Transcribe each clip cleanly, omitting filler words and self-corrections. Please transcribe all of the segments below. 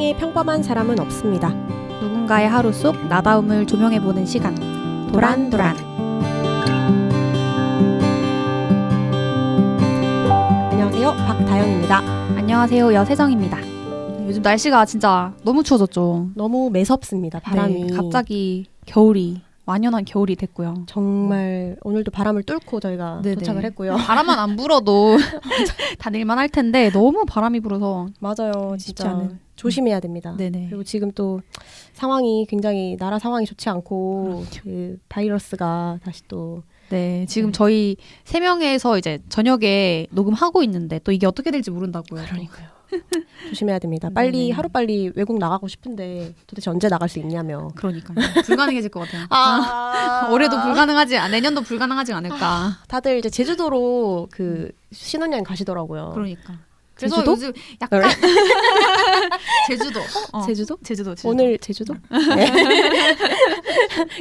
세상에 평범한 사람은 없습니다. 누군가의 하루 속 나다움을 조명해보는 시간, 도란도란. 안녕하세요, 박다영입니다. 안녕하세요, 여세정입니다. 요즘 날씨가 진짜 너무 추워졌죠. 너무 매섭습니다, 바람이. 네, 갑자기 겨울이, 완연한 겨울이 됐고요. 정말 오늘도 바람을 뚫고 저희가 네네. 도착을 했고요. 바람만 안 불어도 다닐만 할 텐데 너무 바람이 불어서 맞아요, 쉽지 진짜 않은. 조심해야 됩니다. 네네. 그리고 지금 또 상황이 굉장히 나라 상황이 좋지 않고 그 바이러스가 다시 또 네, 지금 네. 저희 3명에서 이제 저녁에 녹음하고 있는데 또 이게 어떻게 될지 모른다고요. 그러니까요. 조심해야 됩니다. 빨리 네네. 하루빨리 외국 나가고 싶은데 도대체 언제 나갈 수 있냐며. 그러니까요. 불가능해질 것 같아요. 올해도 내년도 불가능하지 않을까. 다들 이제 제주도로 그 신혼여행 가시더라고요. 그러니까. 그래서 제주도? 요즘 약간 제주도. 제주도? 제주도. 오늘 제주도? 네.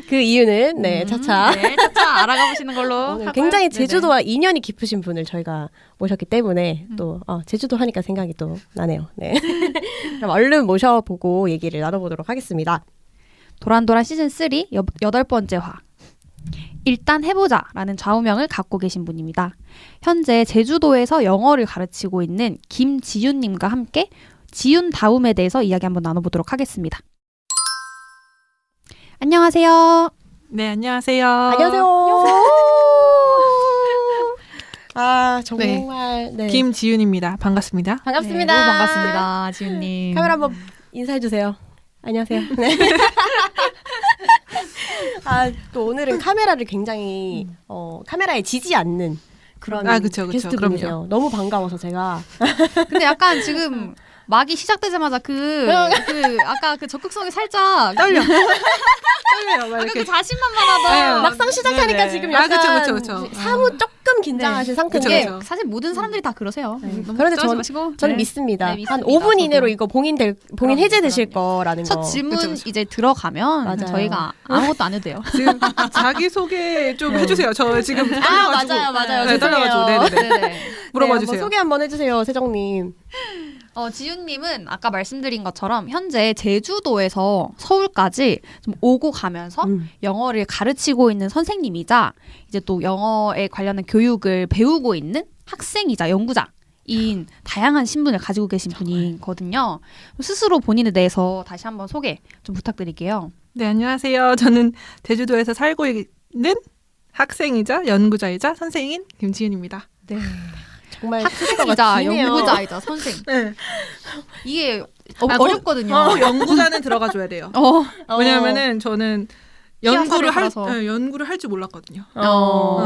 그 이유는 차차 네, 차차 알아가 보시는 걸로. 오늘 하고요. 굉장히 네네. 제주도와 인연이 깊으신 분을 저희가 모셨기 때문에 또 제주도 하니까 생각이 또 나네요. 네. 그럼 얼른 모셔보고 얘기를 나눠보도록 하겠습니다. 도란도란 시즌 3 8번째 화. 일단 해보자 라는 좌우명을 갖고 계신 분입니다. 현재 제주도에서 영어를 가르치고 있는 김지윤님과 함께 지윤다움에 대해서 이야기 한번 나눠보도록 하겠습니다. 안녕하세요. 네, 안녕하세요. 안녕하세요. 아 정말 네. 김지윤입니다. 반갑습니다. 반갑습니다. 네, 너무 반갑습니다, 지윤님. 카메라 한번 인사해 주세요. 안녕하세요. 네. 또 오늘은 카메라를 굉장히 카메라에 지지 않는 그런 그쵸, 게스트분이세요. 그럼요. 너무 반가워서 제가 근데 약간 지금 막이 시작되자마자 아까 그 적극성이 살짝 떨려요. 막 아까 이렇게. 그 자신만만하다. 네, 막상 시작하니까 네네. 지금 약간 그쵸. 사무 조금 긴장하신 상태인데 그쵸. 사실 모든 사람들이 다 그러세요. 너무 그런데 걱정하지 마시고. 저는 네. 믿습니다. 네, 믿습니다. 한 5분 이내로 저도. 이거 봉인 그럼요, 해제되실 거라는 첫 거. 질문 그쵸. 이제 들어가면 맞아요. 저희가 아무것도 안 해도 돼요. 지금 자기소개 좀 해주세요. 저 지금 떨려가지고. 맞아요. 네, 떨려가지고. 네네네. 네네. 물어봐 네, 주세요. 한번 소개 한번 해주세요, 세정님. 지윤님은 아까 말씀드린 것처럼 현재 제주도에서 서울까지 좀 오고 가면서 영어를 가르치고 있는 선생님이자 이제 또 영어에 관련한 교육을 배우고 있는 학생이자 연구자인 다양한 신분을 가지고 계신 분이거든요. 스스로 본인에 대해서 다시 한번 소개 좀 부탁드릴게요. 네, 안녕하세요. 저는 제주도에서 살고 있는 학생이자 연구자이자 선생인 김지윤입니다. 네. 정말 학생이자 기네요. 연구자이자 선생. 네. 이게 아, 어렵거든요. 연구자는 들어가줘야 돼요. 왜냐하면은 저는 연구를 할 줄 몰랐거든요.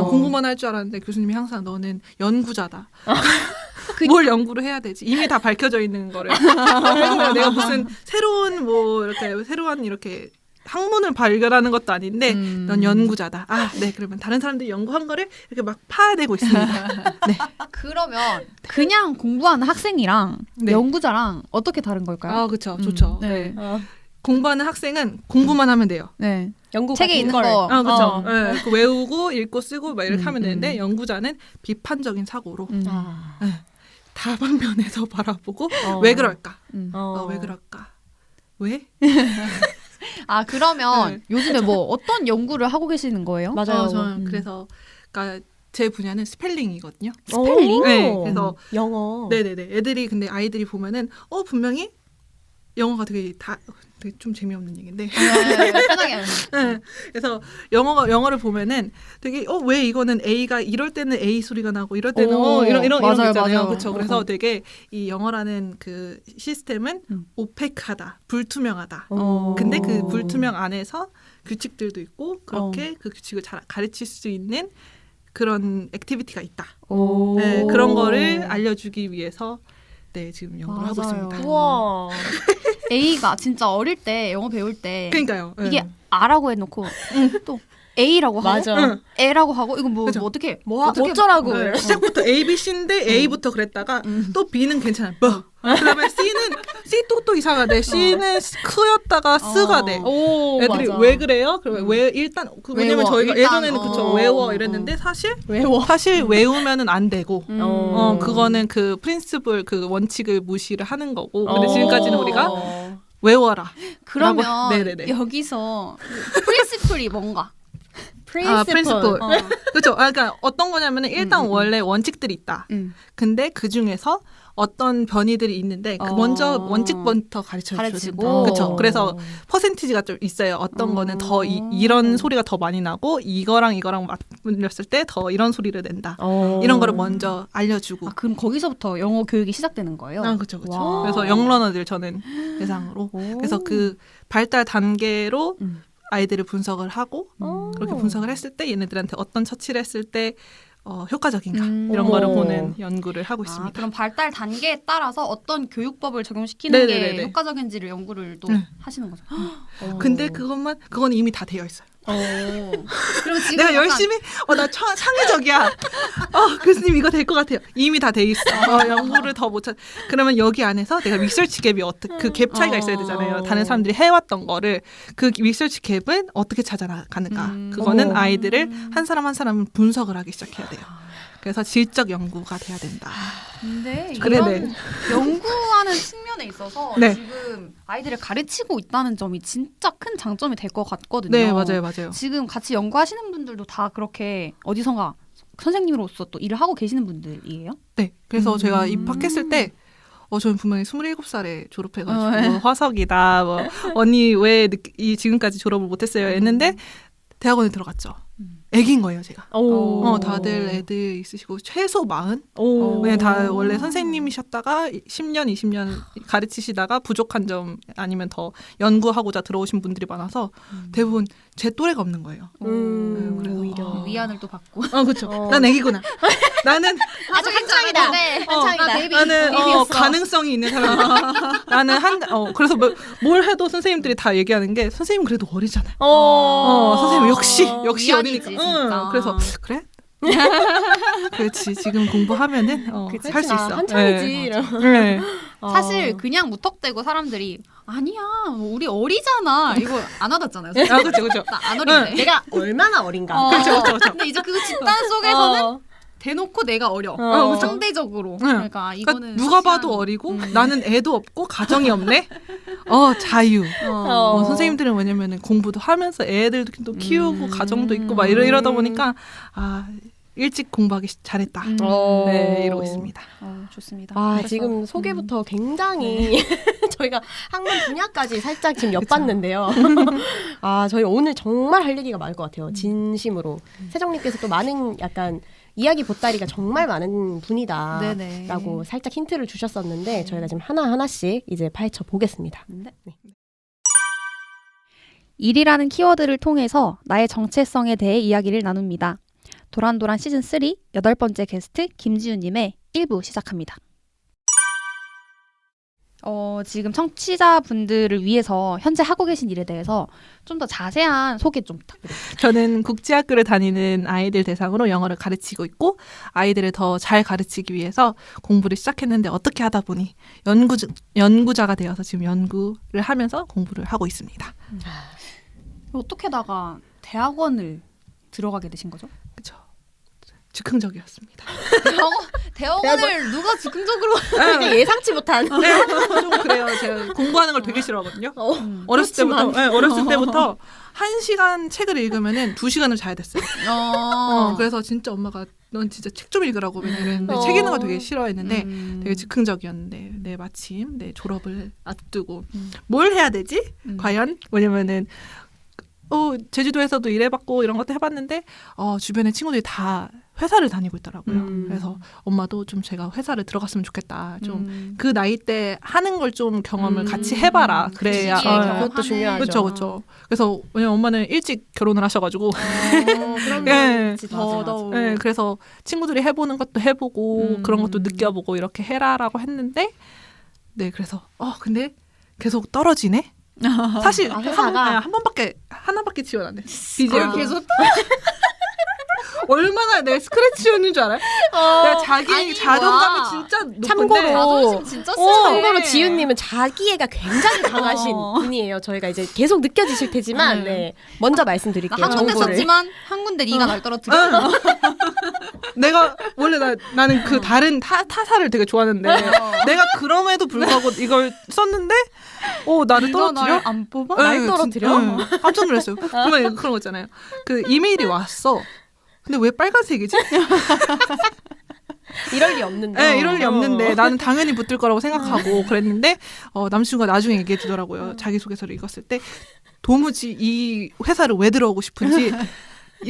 공부만 할 줄 알았는데 교수님이 항상 너는 연구자다. 뭘 연구를 해야 되지? 이미 다 밝혀져 있는 거를. 그래서 내가 무슨 새로운 이렇게 학문을 발견하는 것도 아닌데 넌 연구자다. 네, 그러면 다른 사람들이 연구한 거를 이렇게 막 파내고 있습니다. 네. 그러면 그냥 공부하는 학생이랑 네. 연구자랑 어떻게 다른 걸까요? 그렇죠. 좋죠. 네. 공부하는 학생은 공부만 하면 돼요. 네. 연구 책에 같은 있는 걸. 거. 그렇죠. 네, 그 외우고 읽고 쓰고 막 이렇게 하면 되는데 음. 연구자는 비판적인 사고로 아. 다방면에서 바라보고 왜 그럴까? 왜 그럴까? 왜? 그러면 네. 요즘에 뭐 어떤 연구를 하고 계시는 거예요? 맞아요. 저는 그래서 그러니까 제 분야는 스펠링이거든요. 스펠링? 네, 그래서 영어. 네네네. 근데 아이들이 보면은 분명히 영어가 되게 좀 재미없는 얘기인데. 편하게 하면. 네. 그래서 영어를 보면은 되게 왜 이거는 A가 이럴 때는 A 소리가 나고 이럴 때는 이런 거 맞아요, 있잖아요. 맞아요. 그렇죠. 그래서 되게 이 영어라는 그 시스템은 오페크하다, 불투명하다. 근데 그 불투명 안에서 규칙들도 있고 그렇게 그 규칙을 잘 가르칠 수 있는 그런 액티비티가 있다. 네, 그런 거를 알려주기 위해서 지금 연구를 하고 맞아요. 있습니다. 우와. A가 진짜 어릴 때 영어 배울 때 그러니까요. 이게 R라고 해놓고 또 A라고 하고 맞아. A라고 하고 이거 뭐 그죠? 어떻게 어쩌라고. 네. 시작부터 A, B, C인데 A부터 그랬다가 또 B는 괜찮아. 뭐. 그다음에 C 또 이상하대. C는 크였다가 스가 돼. 오, 애들이 맞아. 왜 그래요? 그러면 왜 일단 왜냐면 외워. 저희가 일단, 예전에는 그쵸 외워 이랬는데 사실 외우면은 안 되고 그거는 그 프린시플 그 원칙을 무시를 하는 거고 근데 지금까지는 우리가 외워라. 그러면 네네네. 여기서 프린시플이 뭔가? 프린시플. 그렇죠. 그러니까 어떤 거냐면은 일단 원래 원칙들이 있다. 근데 그 중에서 어떤 변이들이 있는데 그 먼저 원칙부터 가르쳐줘야 된다. 그렇죠. 그래서 퍼센티지가 좀 있어요. 어떤 거는 더 이런 소리가 더 많이 나고 이거랑 맞물렸을 때 더 이런 소리를 낸다. 이런 거를 먼저 알려주고. 그럼 거기서부터 영어 교육이 시작되는 거예요? 그렇죠. 그래서 영러너들 저는 대상으로. 그래서 그 발달 단계로 아이들을 분석을 하고 그렇게 분석을 했을 때 얘네들한테 어떤 처치를 했을 때 효과적인가 이런 거를 보는 연구를 하고 있습니다. 그럼 발달 단계에 따라서 어떤 교육법을 적용시키는 네네네네. 게 효과적인지를 연구를 또 하시는 거죠. 근데 그건 이미 다 되어 있어요. 그럼 지금 내가 열심히 나 창의적이야. 교수님 이거 될 것 같아요. 이미 다 돼 있어. 연구를 더 못 찾. 그러면 여기 안에서 내가 리서치 갭이 그 갭 차이가 있어야 되잖아요. 다른 사람들이 해왔던 거를 그 리서치 갭은 어떻게 찾아나가는가. 그거는 아이들을 한 사람 한 사람 분석을 하기 시작해야 돼요. 그래서 질적 연구가 돼야 된다. 근데 그래, 연구하는 측면에 있어서 네. 지금 아이들을 가르치고 있다는 점이 진짜 큰 장점이 될 것 같거든요. 네, 맞아요. 지금 같이 연구하시는 분들도 다 그렇게 어디선가 선생님으로서 또 일을 하고 계시는 분들이에요? 네. 그래서 제가 입학했을 때 저는 분명히 27살에 졸업해가지고 화석이다. 뭐 언니 왜 지금까지 졸업을 못했어요? 했는데 대학원에 들어갔죠. 애기인 거예요, 제가. 다들 애들 있으시고 최소 40? 왜냐면 다 원래 선생님이셨다가 10년, 20년 가르치시다가 부족한 점 아니면 더 연구하고자 들어오신 분들이 많아서 대부분 제 또래가 없는 거예요. 그래서 오히려 위안을 또 받고. 그렇죠. 난 애기구나. 나는 아주 한창이다. 나는 가능성이 있는 사람이다. 나는 그래서 뭘 해도 선생님들이 다 얘기하는 게 선생님 그래도 어리잖아요. 선생님 역시 어리니까. 그래서 그래? 그렇지. 지금 공부하면은 할 수 있어. 한창이지. 네. 사실 그냥 무턱대고 사람들이 아니야 우리 어리잖아 이거 안 와닿잖아요. 그렇죠. 나 안 어린데. 내가 얼마나 어린가. 그렇죠. 근데 이제 그 집단 속에서는 대놓고 내가 어려. 상대적으로. 그러니까 이거는 누가 봐도 어리고 나는 애도 없고 가정이 없네. 자유. 선생님들은 왜냐면은 공부도 하면서 애들도 키우고 가정도 있고 막 이러다 보니까 일찍 공부하기 잘했다. 네, 이러고 있습니다. 좋습니다. 지금 소개부터 굉장히 저희가 학문 분야까지 살짝 지금 엿봤는데요. 저희 오늘 정말 할 얘기가 많을 것 같아요. 진심으로. 세정님께서 또 많은 약간 이야기 보따리가 정말 많은 분이다라고 살짝 힌트를 주셨었는데 저희가 지금 하나하나씩 이제 파헤쳐 보겠습니다. 네. 일이라는 키워드를 통해서 나의 정체성에 대해 이야기를 나눕니다. 도란도란 시즌3 8번째 게스트 김지윤님의 1부 시작합니다. 지금 청취자분들을 위해서 현재 하고 계신 일에 대해서 좀 더 자세한 소개 좀 부탁드립니다. 저는 국제학교를 다니는 아이들 대상으로 영어를 가르치고 있고 아이들을 더 잘 가르치기 위해서 공부를 시작했는데 어떻게 하다 보니 연구자가 되어서 지금 연구를 하면서 공부를 하고 있습니다. 어떻게다가 대학원을 들어가게 되신 거죠? 그렇죠. 즉흥적이었습니다. 대학원을 누가 즉흥적으로 예상치 못한. 좀 그래요. 제가 공부하는 걸 되게 싫어하거든요. 어렸을 때부터 1시간 책을 읽으면은 2시간을 자야 됐어요. 그래서 진짜 엄마가 넌 진짜 책 좀 읽으라고 맨날 이랬는데 책 읽는 거 되게 싫어했는데 되게 즉흥적이었는데 마침 내 졸업을 앞두고 뭘 해야 되지? 과연? 왜냐면은 제주도에서도 일해봤고 이런 것도 해봤는데 주변에 친구들이 다 회사를 다니고 있더라고요. 그래서 엄마도 좀 제가 회사를 들어갔으면 좋겠다. 좀 그 나이 때 하는 걸 좀 경험을 같이 해봐라. 그래야 그것도 중요하죠. 그렇죠. 그래서 왜냐면 엄마는 일찍 결혼을 하셔가지고 그러면 더더욱. 네, 그래서 친구들이 해보는 것도 해보고 그런 것도 느껴보고 이렇게 해라라고 했는데 네 그래서 근데 계속 떨어지네. 사실 회사가 하나밖에 지원 안 해. BJ 계속 얼마나 내 스크래치였는 줄 알아요? 내가 자기 자존감이 뭐야. 진짜 높은데 참고로 진짜 참고로 지윤님은 자기애가 굉장히 강하신 분이에요. 저희가 이제 계속 느껴지실 테지만 네. 먼저 말씀드릴게요. 한 군데 정보를. 썼지만 한 군데 네가 날 떨어뜨려. 내가 원래 나는 그 다른 타사를 되게 좋아하는데 내가 그럼에도 불구하고 이걸 썼는데 나를 네가 떨어뜨려? 날 안 뽑아? 날 떨어뜨려? 깜짝 놀랐어요. 그러면 그런 거 있잖아요. 그 이메일이 왔어. 근데 왜 빨간색이지? 이럴 리 없는데. 네, 이럴 리 없는데 나는 당연히 붙을 거라고 생각하고 그랬는데 남친구가 나중에 얘기해 주더라고요. 자기소개서를 읽었을 때 도무지 이 회사를 왜 들어오고 싶은지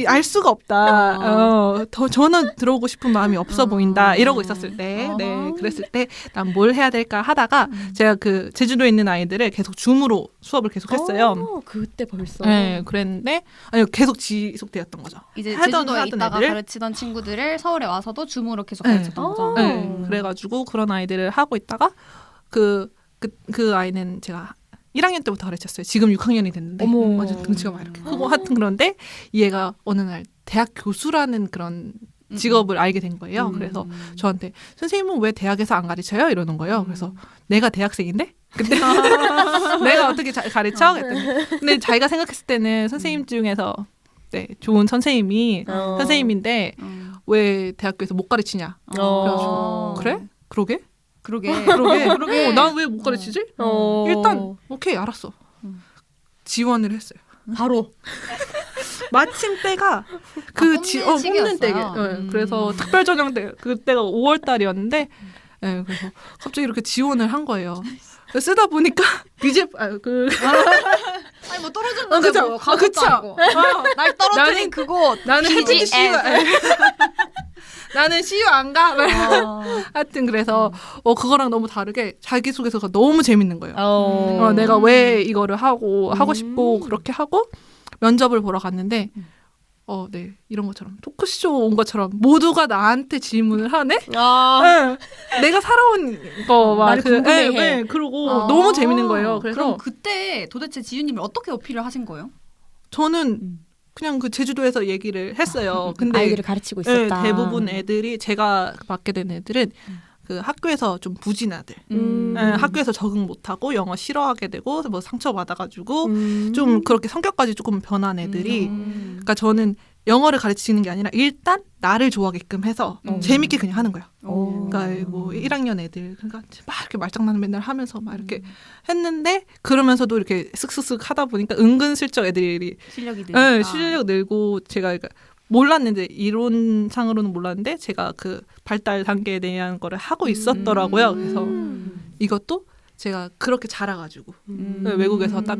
알 수가 없다. 저는 들어오고 싶은 마음이 없어 보인다. 이러고 있었을 때, 네, 그랬을 때 난 뭘 해야 될까 하다가 제가 그 제주도에 있는 아이들을 계속 줌으로 수업을 계속 했어요. 그때 벌써. 네, 그랬는데 아니 계속 지속되었던 거죠. 이제 하던 제주도에 있다가 애들을. 가르치던 친구들을 서울에 와서도 줌으로 계속 네. 가르쳤던 거죠. 네, 그래가지고 그런 아이들을 하고 있다가 그 아이는 제가 1학년 때부터 가르쳤어요. 지금 6학년이 됐는데 완전 등치가 막 이렇게 크고 하여튼 그런데 이 애가 어느 날 대학 교수라는 그런 직업을 알게 된 거예요. 그래서 저한테 선생님은 왜 대학에서 안 가르쳐요? 이러는 거예요. 그래서 내가 대학생인데? 근데 내가 어떻게 가르쳐? 그랬더니 근데 자기가 생각했을 때는 선생님 중에서 네, 좋은 선생님이 선생님인데 왜 대학교에서 못 가르치냐? 그래가지고 그래? 그러게? 난 왜 못 가르치지? 일단 오케이 알았어. 지원을 했어요. 바로. 마침 때가 뽑는 때게. 그래서 특별 전형 때 그때가 5월 달이었는데 네, 그래서 갑자기 이렇게 지원을 한 거예요. 쓰다 보니까 BJ 아니 뭐 떨어졌는데 그쵸. 뭐 가격도 그쵸. 아니고. 날 떨어뜨린 그곳 나는 헤드 CU 나는 CU 안 가. 하여튼 그래서 그거랑 너무 다르게 자기소개서가 너무 재밌는 거예요. 내가 왜 이거를 하고 싶고 그렇게 하고 면접을 보러 갔는데 네 이런 것처럼 토크쇼 온 것처럼 모두가 나한테 질문을 하네. 네. 내가 살아온 거 막 나를 궁금해해. 네, 그러고 너무 재밌는 거예요. 그래서 그럼 그때 도대체 지윤님을 어떻게 어필을 하신 거예요? 저는 그냥 그 제주도에서 얘기를 했어요. 근데 아이들을 가르치고 있었다. 대부분 애들이 제가 맡게 된 애들은 그 학교에서 좀 부진 아들, 학교에서 적응 못하고 영어 싫어하게 되고 뭐 상처 받아가지고 좀 그렇게 성격까지 조금 변한 애들이, 그러니까 저는 영어를 가르치는 게 아니라 일단 나를 좋아하게끔 해서 재밌게 그냥 하는 거예요. 그러니까 뭐 1학년 애들 그러니까 막 이렇게 말장난을 맨날 하면서 막 이렇게 했는데 그러면서도 이렇게 쓱쓱쓱 하다 보니까 은근슬쩍 애들이 실력이 늘니까. 네, 실력 늘고 제가 그러니까 몰랐는데 이론상으로는 몰랐는데 제가 그 발달 단계에 대한 거를 하고 있었더라고요. 그래서 이것도 제가 그렇게 자라가지고 외국에서 딱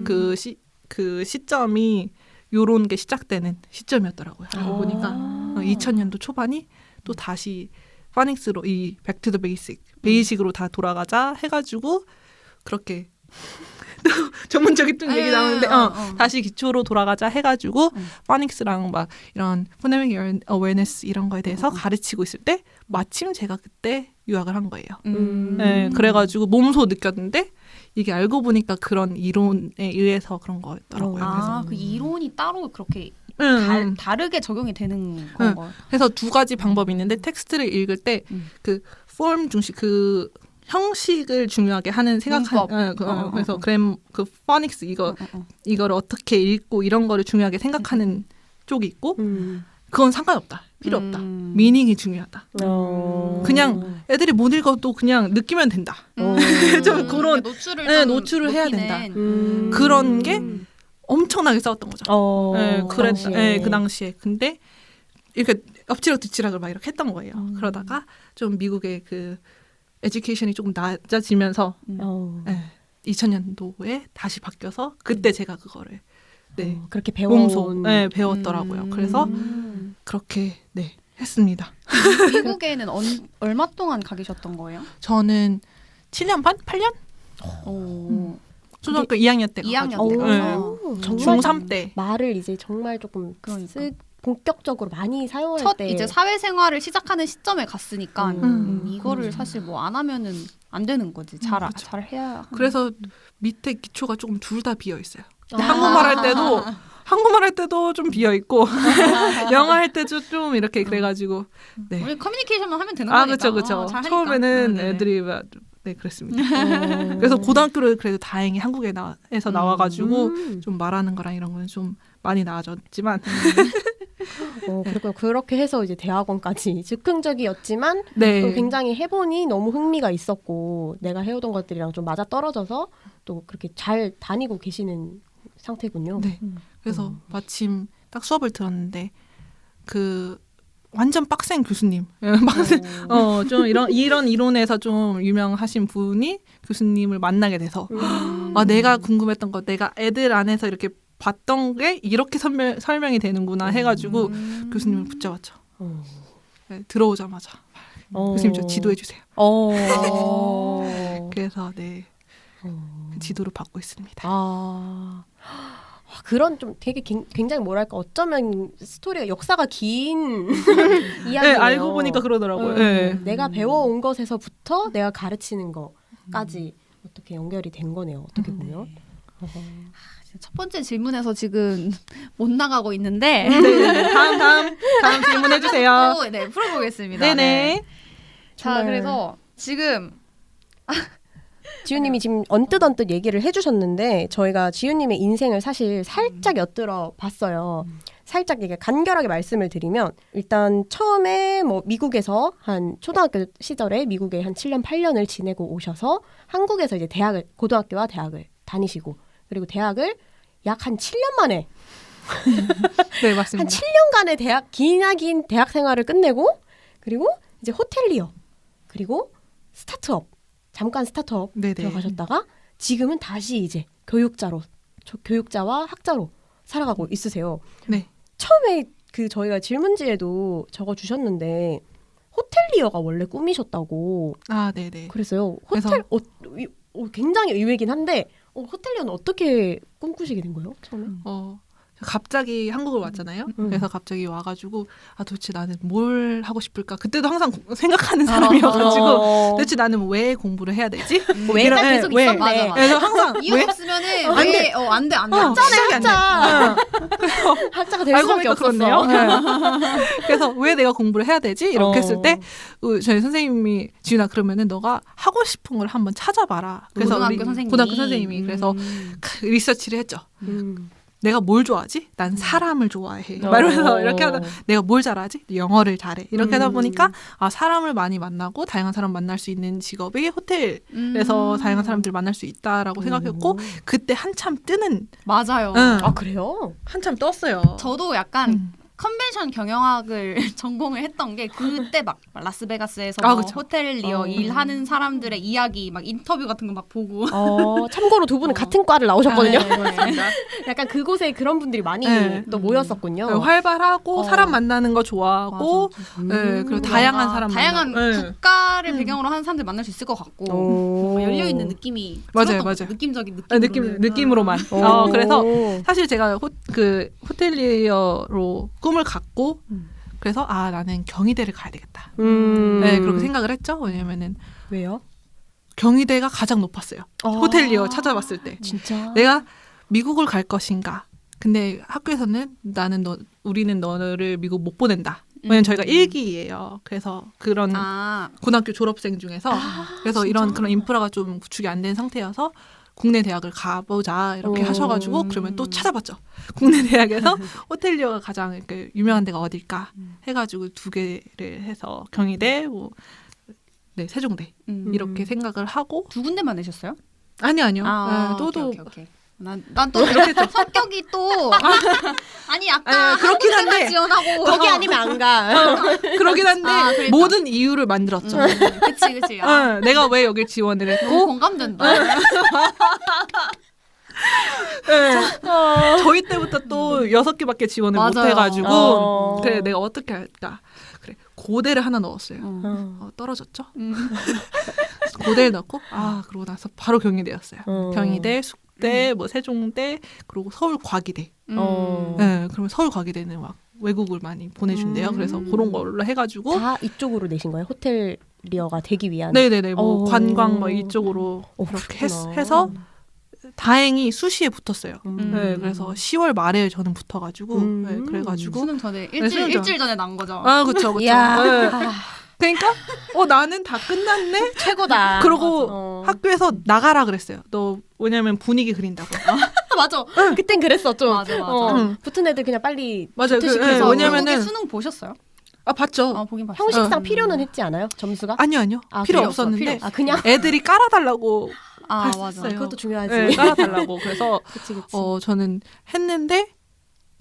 그 시점이 요런 게 시작되는 시점이었더라고요. 알고 보니까 2000년도 초반이 또 다시 파닉스로 이 백투 더 베이식으로 다 돌아가자 해가지고 그렇게 또 전문적인 좀 얘기 나오는데 다시 기초로 돌아가자 해가지고 파닉스랑 막 이런 포네믹 어웨어네스 이런 거에 대해서 가르치고 있을 때 마침 제가 그때 유학을 한 거예요. 네, 그래가지고 몸소 느꼈는데 이게 알고 보니까 그런 이론에 의해서 그런 거였더라고요. 그래서 그 이론이 따로 그렇게 다르게 적용이 되는 건가요? 그래서 두 가지 방법이 있는데 텍스트를 읽을 때 그 폼 중심 그 형식을 중요하게 하는 그래서 그 포닉스 이거를 어떻게 읽고 이런 거를 중요하게 생각하는 쪽이 있고 그건 상관없다. 필요 없다. 미닝이 중요하다. 그냥 애들이 못 읽어도 그냥 느끼면 된다. 좀 그런 노출을 해야 된다. 그런 게 엄청나게 싸웠던 거죠. 그 당시에. 근데 이렇게 엎치락뒤치락을 막 이렇게 했던 거예요. 그러다가 좀 미국의 그 에듀케이션이 조금 낮아지면서 2000년도에 다시 바뀌어서 그때 제가 그거를 그렇게 몸소 배웠더라고요. 그래서 그렇게 했습니다. 미국에는 얼마 동안 가 계셨던 거예요? 저는 7년 반? 8년? 초등학교 2학년 때 2학년 가가지고 때 가서 중3 때 말을 이제 정말 조금 본격적으로 많이 사용할 첫 때 이제 사회생활을 시작하는 시점에 갔으니까 이거를 사실 뭐 안 하면은 안 되는 거지. 잘 해야. 그래서 밑에 기초가 조금 둘 다 비어 있어요. 한국말 할 때도 좀 비어 있고 영어 할 때도 좀 이렇게 그래가지고 네. 우리 커뮤니케이션만 하면 되는 거니까. 그렇죠. 잘 하니까. 처음에는 애들이 네 그랬습니다. 그래서 고등학교를 그래도 다행히 한국에서 나와가지고 좀 말하는 거랑 이런 거는 좀 많이 나아졌지만 그리고 그렇게 해서 이제 대학원까지 즉흥적이었지만 네. 또 굉장히 해보니 너무 흥미가 있었고 내가 해오던 것들이랑 좀 맞아 떨어져서 또 그렇게 잘 다니고 계시는 상태군요. 네. 그래서 마침 딱 수업을 들었는데 그 완전 빡센 교수님, 좀 이런 이론에서 좀 유명하신 분이 교수님을 만나게 돼서 내가 궁금했던 거, 내가 애들 안에서 이렇게 봤던 게 이렇게 설명이 되는구나 해가지고 교수님을 붙잡았죠. 네, 들어오자마자 교수님 저 지도해 주세요. 그래서 네 지도를 받고 있습니다. 그런 좀 되게 굉장히 뭐랄까 어쩌면 스토리가 역사가 긴 이야기예요. 네, 알고 보니까 그러더라고요. 네. 내가 배워온 것에서부터 내가 가르치는 것까지 어떻게 연결이 된 거네요. 어떻게 보면. 첫 번째 질문에서 지금 못 나가고 있는데 네, 다음 질문해 주세요. 네, 풀어보겠습니다. 네네. 자, 그래서 지금 지우님이 지금 언뜻 얘기를 해주셨는데 저희가 지우님의 인생을 사실 살짝 엿들어 봤어요. 살짝 이게 간결하게 말씀을 드리면 일단 처음에 뭐 미국에서 한 초등학교 시절에 미국에 한 7년 8년을 지내고 오셔서 한국에서 이제 고등학교와 대학을 다니시고 그리고 대학을 약 한 7년 만에 네, 맞습니다. 한 7년간의 긴 대학 생활을 끝내고 그리고 이제 호텔리어 그리고 잠깐 스타트업 네네. 들어가셨다가 지금은 다시 이제 교육자와 학자로 살아가고 있으세요. 네. 처음에 저희가 질문지에도 적어주셨는데 호텔리어가 원래 꿈이셨다고 네네. 그랬어요. 호텔 굉장히 의외긴 한데 호텔리어는 어떻게 꿈꾸시게 된 거예요? 처음에? 갑자기 한국을 왔잖아요. 그래서 갑자기 와가지고 도대체 나는 뭘 하고 싶을까? 그때도 항상 생각하는 사람이어가지고 도대체 나는 왜 공부를 해야 되지? 왜가 계속 있었네. 맞아. 그래서 항상 이유 없으면은 안 돼. 학자. 학자가 될 수밖에 없었네요. 그래서 왜 내가 공부를 해야 되지? 이렇게 했을 때 저희 선생님이 지윤아 그러면은 너가 하고 싶은 걸 한번 찾아봐라. 그래서 고등학교 선생님이 그래서 리서치를 했죠. 내가 뭘 좋아하지? 난 사람을 좋아해. 말하면서 이렇게 하다 내가 뭘 잘하지? 영어를 잘해. 이렇게 하다 보니까 사람을 많이 만나고 다양한 사람 만날 수 있는 직업이 호텔에서 다양한 사람들을 만날 수 있다라고 생각했고 그때 한참 뜨는 맞아요. 그래요? 한참 떴어요. 저도 약간 컨벤션 경영학을 전공을 했던 게 그때 막 라스베가스에서 호텔리어 일하는 사람들의 이야기 막 인터뷰 같은 거 막 보고 참고로 두 분은 같은 과를 나오셨거든요. 네, 약간 그곳에 그런 분들이 많이 또 모였었군요. 활발하고 사람 만나는 거 좋아하고 그리고 다양한 사람 다양한 국가를 배경으로 하는 사람들 만날 수 있을 것 같고 열려있는 느낌이 맞아요. 느낌적인 느낌으로만 그래서 사실 제가 호텔리어로 꿈을 갖고 그래서 나는 경희대를 가야 되겠다. 네, 그렇게 생각을 했죠. 왜냐면은 왜요? 경희대가 가장 높았어요. 호텔리어 찾아봤을 때. 진짜? 내가 미국을 갈 것인가. 근데 학교에서는 우리는 너를 미국 못 보낸다. 왜냐면 저희가 1기예요. 그래서 그런 고등학교 졸업생 중에서 그래서 진짜? 그런 인프라가 좀 구축이 안 된 상태여서 국내 대학을 가보자 이렇게 하셔가지고 그러면 또 찾아봤죠. 국내 대학에서 호텔리어가 가장 이렇게 유명한 데가 어딜까 해가지고 2개를 해서 경희대, 세종대 이렇게 생각을 하고 2군데만 내셨어요? 아니요. 오케이. 난 또 이렇게 성격이 또 아니 아까 그렇긴 한데 지원하고 거기 아니면 안 가. 그러긴 한데 그러니까. 모든 이유를 만들었죠. 그치. 내가 왜 여길 지원을 했고 공감된다. 저희 때부터 또 6개밖에 지원을 못 해가지고 그래 내가 어떻게 할까. 그래 고대를 하나 넣었어요. 떨어졌죠. 고대를 넣고 그러고 나서 바로 경희대였어요. 경희대, 숙대, 세종대 그리고 서울과기대. 네, 그러면 서울과기대는 막 외국을 많이 보내준대요. 그래서 그런 걸로 해가지고 다 이쪽으로 내신 거예요? 호텔리어가 되기 위한. 네네네 뭐 관광 뭐 이쪽으로 그렇게 해서 다행히 수시에 붙었어요. 네, 그래서 10월 말에 저는 붙어가지고 네, 그래가지고 수능 전에 네, 수능 일주일 전에 나온 거죠. 아 그쵸 그쵸. 이야. 네. 그러니까 나는 다 끝났네. 최고다. 그러고 학교에서 나가라 그랬어요. 너 왜냐면 분위기 그린다고. 맞아. 그땐 그랬어 좀. 맞아. 붙은 애들 그냥 빨리 맞아요. 시켜서. 왜냐면은 수능 보셨어요? 봤죠. 보긴 봤어요. 형식상 필요는 했지 않아요? 점수가? 아니요. 필요 필요 없었는데 그냥 애들이 깔아달라고 맞아. 했어요. 그것도 중요하지. 네, 깔아달라고. 그래서 그치. 저는 했는데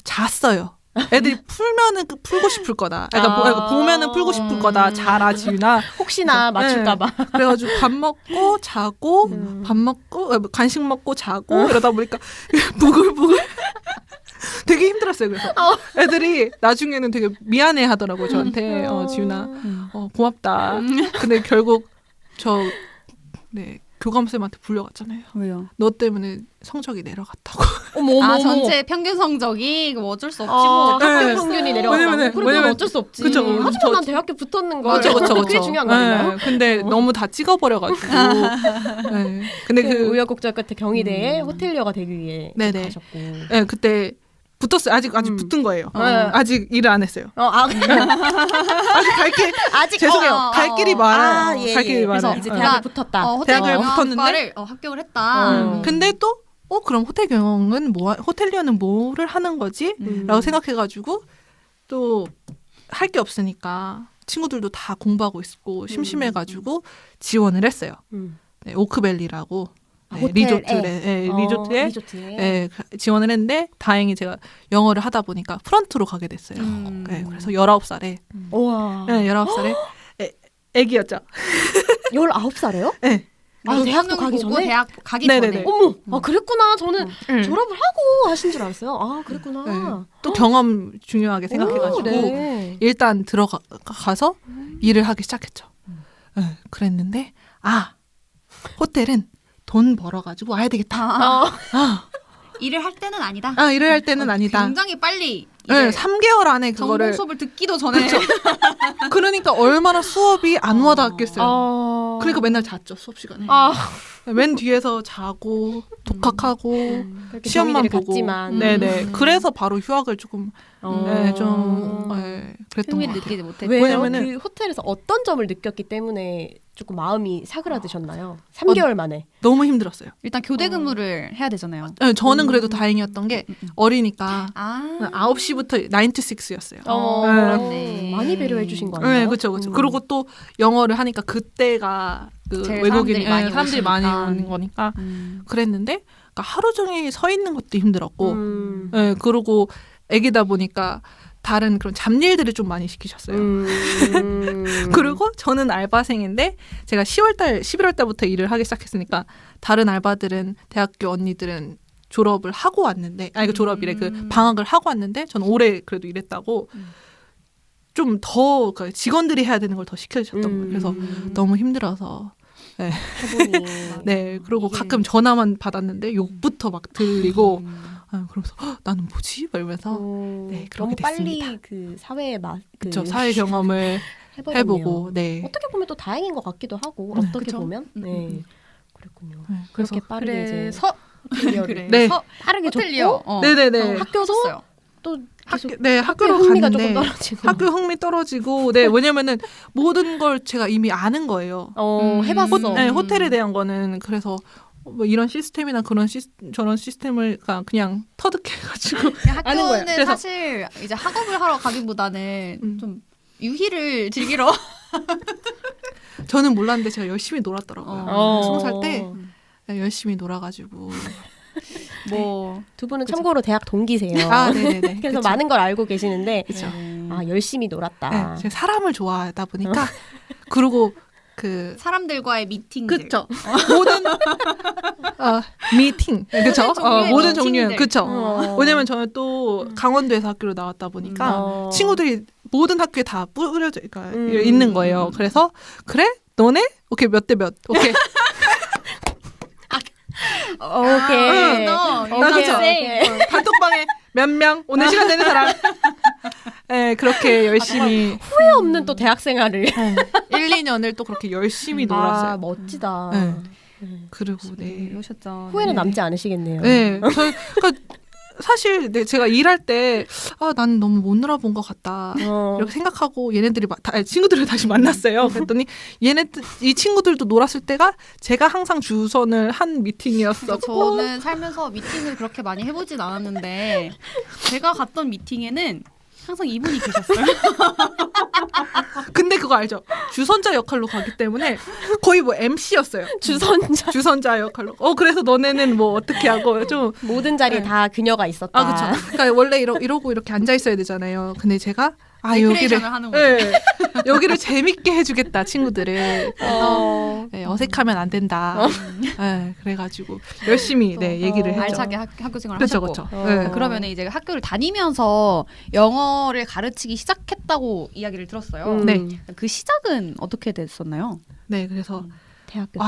잤어요. 애들이 풀면은 풀고 싶을 거다. 그러니까 보면은 풀고 싶을 거다. 자라 지윤아. 혹시나 맞출까봐. 네. 그래가지고 밥 먹고 자고 밥 먹고 간식 먹고 자고 이러다 보니까 부글부글. 되게 힘들었어요. 그래서 애들이 나중에는 되게 미안해 하더라고요. 저한테 지윤아 고맙다. 근데 결국 교감쌤한테 불려갔잖아요. 왜요? 너 때문에 성적이 내려갔다고. 어머. 전체 평균 성적이 뭐 어쩔 수 없지 학교 네. 평균이 내려갔다고. 그래도 어쩔 수 없지. 그쵸. 하지만 난 대학교 붙었는 거. 그쵸. 그게 중요한 거 아닌가요? 근데 너무 다 찍어버려가지고. 네. 근데 우여곡절 끝에 경희대에 호텔리어가 되기 위해 네네. 가셨고. 네, 그때 붙었어요. 아직 붙은 거예요. 아직 일을 안 했어요. 아직 죄송해요. 갈 길이 많아요. 예. 갈 길이 그래서 많아요. 이제 대학에 붙었다. 대학을 붙었는데 합격을 했다. 근데 또 그럼 호텔 경영은 호텔리어는 뭐를 하는 거지? 라고 생각해가지고 또 할 게 없으니까 친구들도 다 공부하고 있고 심심해가지고 지원을 했어요. 네, 오크밸리라고 리조트에 지원을 했는데 다행히 제가 영어를 하다 보니까 프런트로 가게 됐어요. 네, 그래서 19살에 우와. 19살에 애기였죠. 19살에요? 네. 대학도 가기 전에? 대학 가기 네네네. 전에. 어머, 그랬구나. 저는 졸업을 하고 하신 줄 알았어요. 그랬구나. 네. 또 경험 중요하게 생각해가지고 네. 일단 들어가서 일을 하기 시작했죠. 네, 그랬는데 호텔은 돈 벌어가지고 와야 되겠다. 일을 할 때는 아니다. 일을 할 때는 아니다. 굉장히 빨리. 네, 3개월 안에 그거를 전공 수업을 듣기도 전에. 그러니까 얼마나 수업이 안 와닿았겠어요. 그러니까 맨날 잤죠 수업 시간에. 맨 뒤에서 자고 독학하고 시험만 보고. 갔지만. 네네. 그래서 바로 휴학을 조금 그랬던 흥미를 것 느끼지 같아요. 못했고. 왜냐면은 그 호텔에서 어떤 점을 느꼈기 때문에 조금 마음이 사그라드셨나요? 3개월 만에. 너무 힘들었어요. 일단 교대 근무를 해야 되잖아요. 네, 저는 그래도 다행이었던 게 어리니까 9시부터 9 to 6였어요. 그렇네. 많이 배려해 주신 거 아니에요? 네, 그렇죠. 그리고 또 영어를 하니까 그때가 외국인 사람들이 많이 오는 거니까 그랬는데 그러니까 하루 종일 서 있는 것도 힘들었고, 네, 그리고 애기다 보니까 다른 그런 잡일들을 좀 많이 시키셨어요. 그리고 저는 알바생인데 제가 11월 달부터 일을 하기 시작했으니까 다른 알바들은 대학교 언니들은 졸업을 하고 왔는데 졸업이래 그 방학을 하고 왔는데 저는 올해 그래도 일했다고 좀 더 직원들이 해야 되는 걸 더 시켜주셨던 거예요. 그래서 너무 힘들어서 네. 네. 그리고 가끔 전화만 받았는데 욕부터 막 들리고 그러면서 나는 뭐지? 막 이러면서 네, 그렇게 너무 됐습니다. 빨리 그 사회의 그쵸, 사회 경험을 해보고 네. 어떻게 보면 또 다행인 것 같기도 하고 어떻게 그쵸? 보면 네. 그랬군요. 네, 그렇게 빠르게 이제 그래. 네. 빠르게 호텔리어. 줬고 네네네. 학교도 하셨어요. 또 학교로 흥미가 갔는데 조금 떨어지고 학교 흥미 떨어지고 네 왜냐면은 모든 걸 제가 이미 아는 거예요. 해봤어. 네, 호텔에 대한 거는 그래서 뭐 이런 시스템이나 저런 시스템을 그냥 터득해가지고 아는 거예요. 학교는 그래서 사실 이제 학업을 하러 가기보다는 좀 유희를 즐기러. 저는 몰랐는데 제가 열심히 놀았더라고요. 20살 때 열심히 놀아가지고. 뭐 두 분은 참고로 대학 동기세요. 네네네. 그래서 그쵸. 많은 걸 알고 계시는데 그쵸. 열심히 놀았다. 네, 제가 사람을 좋아하다 보니까 그리고 그 사람들과의 미팅들. 그쵸. 모든 미팅 그쵸. 모든 종류의 그쵸. 왜냐면 저는 또 강원도에서 학교로 나왔다 보니까 친구들이 모든 학교에 다 뿌려져 있는 거예요. 그래서 그래 너네 오케이 몇 대 몇 오케이. 오케이. 그쵸. 단톡방에 몇 명 오늘 시간 되는 사람 네, 그렇게 열심히 후회 없는 또 대학 생활을. 1, 2년을 또 그렇게 열심히 놀았어요. 아, 멋지다. 네. 그리고 네. 이러셨죠. 후회는 네. 남지 않으시겠네요. 네, 그러니까 사실 제가 일할 때 난 너무 못 놀아본 것 같다 이렇게 생각하고 얘네들이 친구들을 다시 만났어요. 그랬더니 이 친구들도 놀았을 때가 제가 항상 주선을 한 미팅이었었고 저는 살면서 미팅을 그렇게 많이 해보진 않았는데 제가 갔던 미팅에는 항상 이분이 계셨어요. 근데 그거 알죠? 주선자 역할로 가기 때문에 거의 뭐 MC였어요. 주선자 역할로. 그래서 너네는 뭐 어떻게 하고 좀 모든 자리에 네. 다 그녀가 있었다. 그렇죠. 그러니까 원래 이러고 이렇게 앉아 있어야 되잖아요. 근데 제가 여기를 하는 거죠. 네, 여기를 재밌게 해주겠다 친구들을. 그래서 네, 어색하면 안 된다. 네, 그래가지고 열심히 얘기를 했죠. 알차게 학교 생활을 그쵸, 하셨고. 그쵸. 네. 그러면 이제 학교를 다니면서 영어를 가르치기 시작했다고 이야기를 들었어요. 네. 그 시작은 어떻게 됐었나요? 네, 그래서 대학교 때.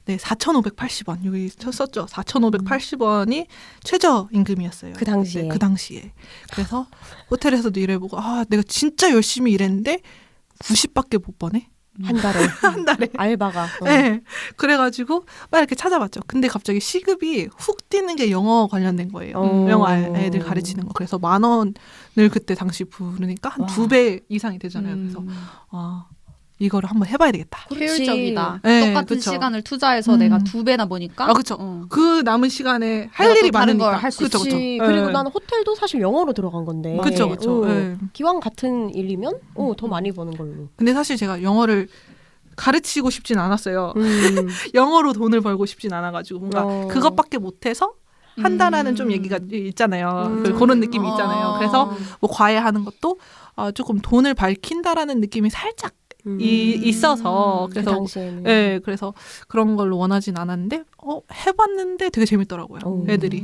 네, 4,580원 여기 썼죠. 4,580원이 최저 임금이었어요. 그 당시에. 네, 그 당시에. 그래서 호텔에서도 일해보고 내가 진짜 열심히 일했는데 90밖에 못 버네. 한 달에. 한 달에. 알바가. 네. 그래가지고 막 이렇게 찾아봤죠. 근데 갑자기 시급이 훅 뛰는 게 영어 관련된 거예요. 영어 애들 가르치는 거. 그래서 10,000원을 그때 당시 부르니까 한 2배 이상이 되잖아요. 그래서 이거를 한번 해봐야 되겠다. 효율적이다. 네, 똑같은 그쵸. 시간을 투자해서 내가 2배나 보니까. 그쵸. 그 남은 시간에 할 일이 다른 많으니까. 걸 할 수 그쵸, 그치. 그쵸. 그리고 네. 나는 호텔도 사실 영어로 들어간 건데. 그쵸. 네. 기왕 같은 일이면 더 많이 버는 걸로. 근데 사실 제가 영어를 가르치고 싶진 않았어요. 영어로 돈을 벌고 싶진 않아가지고 뭔가 그것밖에 못해서 한다라는 좀 얘기가 있잖아요. 그런 느낌이 있잖아요. 그래서 뭐 과외하는 것도 조금 돈을 밝힌다라는 느낌이 살짝 있어서 그 그래서 당시에는. 네, 그래서 그런 걸 원하진 않았는데 해봤는데 되게 재밌더라고요. 애들이.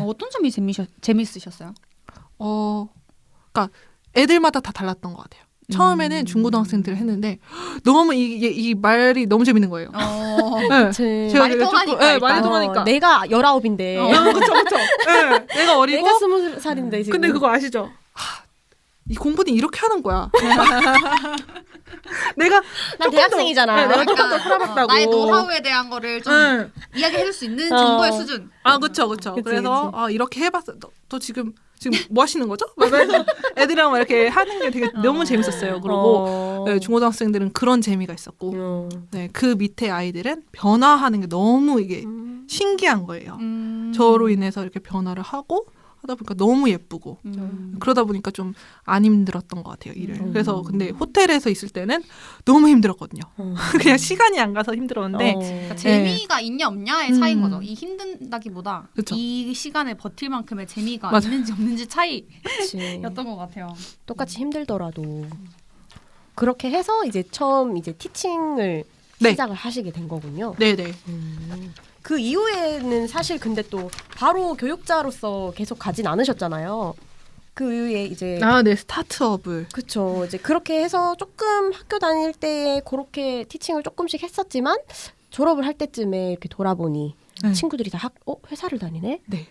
어떤 점이 재밌으셨어요? 그러니까 애들마다 다 달랐던 것 같아요. 처음에는 중고등학생들 했는데 너무 이 말이 너무 재밌는 거예요. 네. 그치. 제가 말이 되게 통하니까 조금, 네, 일단. 말이 통하니까. 내가 19인데. 그쵸. 네, 내가 어리고. 내가 20살인데 지금. 근데 그거 아시죠? 이 공부는 이렇게 하는 거야. 내가 난 대학생이잖아. 네, 내가 조금 더 살아봤다고. 나의 노하우에 대한 거를 좀 이야기해줄 수 있는 정도의 수준. 그쵸. 그치, 그래서 이렇게 해봤어. 너 지금 뭐 하시는 거죠? 그래서 애들이랑 막 이렇게 하는 게 되게 너무 재밌었어요. 그리고 네, 중고등학생들은 그런 재미가 있었고, 네, 그 밑에 아이들은 변화하는 게 너무 이게 신기한 거예요. 저로 인해서 이렇게 변화를 하고 하다 보니까 너무 예쁘고 그러다 보니까 좀 안 힘들었던 것 같아요, 일을. 그래서 근데 호텔에서 있을 때는 너무 힘들었거든요. 그냥 시간이 안 가서 힘들었는데 그러니까 재미가 있냐 없냐의 차이인 거죠. 이 힘든다기보다 그쵸. 이 시간에 버틸 만큼의 재미가 맞아. 있는지 없는지 그치. 차이였던 것 같아요. 똑같이 힘들더라도 그렇게 해서 이제 처음 이제 티칭을 네. 시작을 하시게 된 거군요. 네네. 그 이후에는 사실 근데 또 바로 교육자로서 계속 가진 않으셨잖아요. 그 이후에 이제 네, 스타트업을. 그쵸. 이제 그렇게 해서 조금 학교 다닐 때에 그렇게 티칭을 조금씩 했었지만 졸업을 할 때쯤에 이렇게 돌아보니 네. 친구들이 다 회사를 다니네? 네.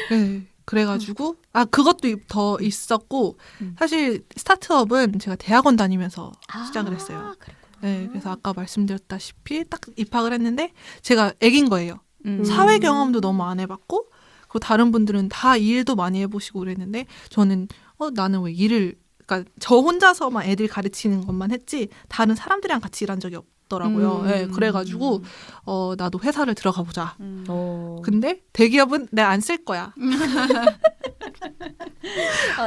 네. 그래가지고 그것도 더 있었고 사실 스타트업은 제가 대학원 다니면서 시작을 했어요. 그랬구나. 네, 그래서 아까 말씀드렸다시피 딱 입학을 했는데 제가 애긴 거예요. 음. 사회 경험도 너무 안 해봤고 그리고 다른 분들은 다 일도 많이 해보시고 그랬는데 저는 나는 왜 일을 그러니까 저 혼자서만 애들 가르치는 것만 했지 다른 사람들이랑 같이 일한 적이 없더라고요. 네, 그래가지고 나도 회사를 들어가 보자. 근데 대기업은 내가 안 쓸 거야.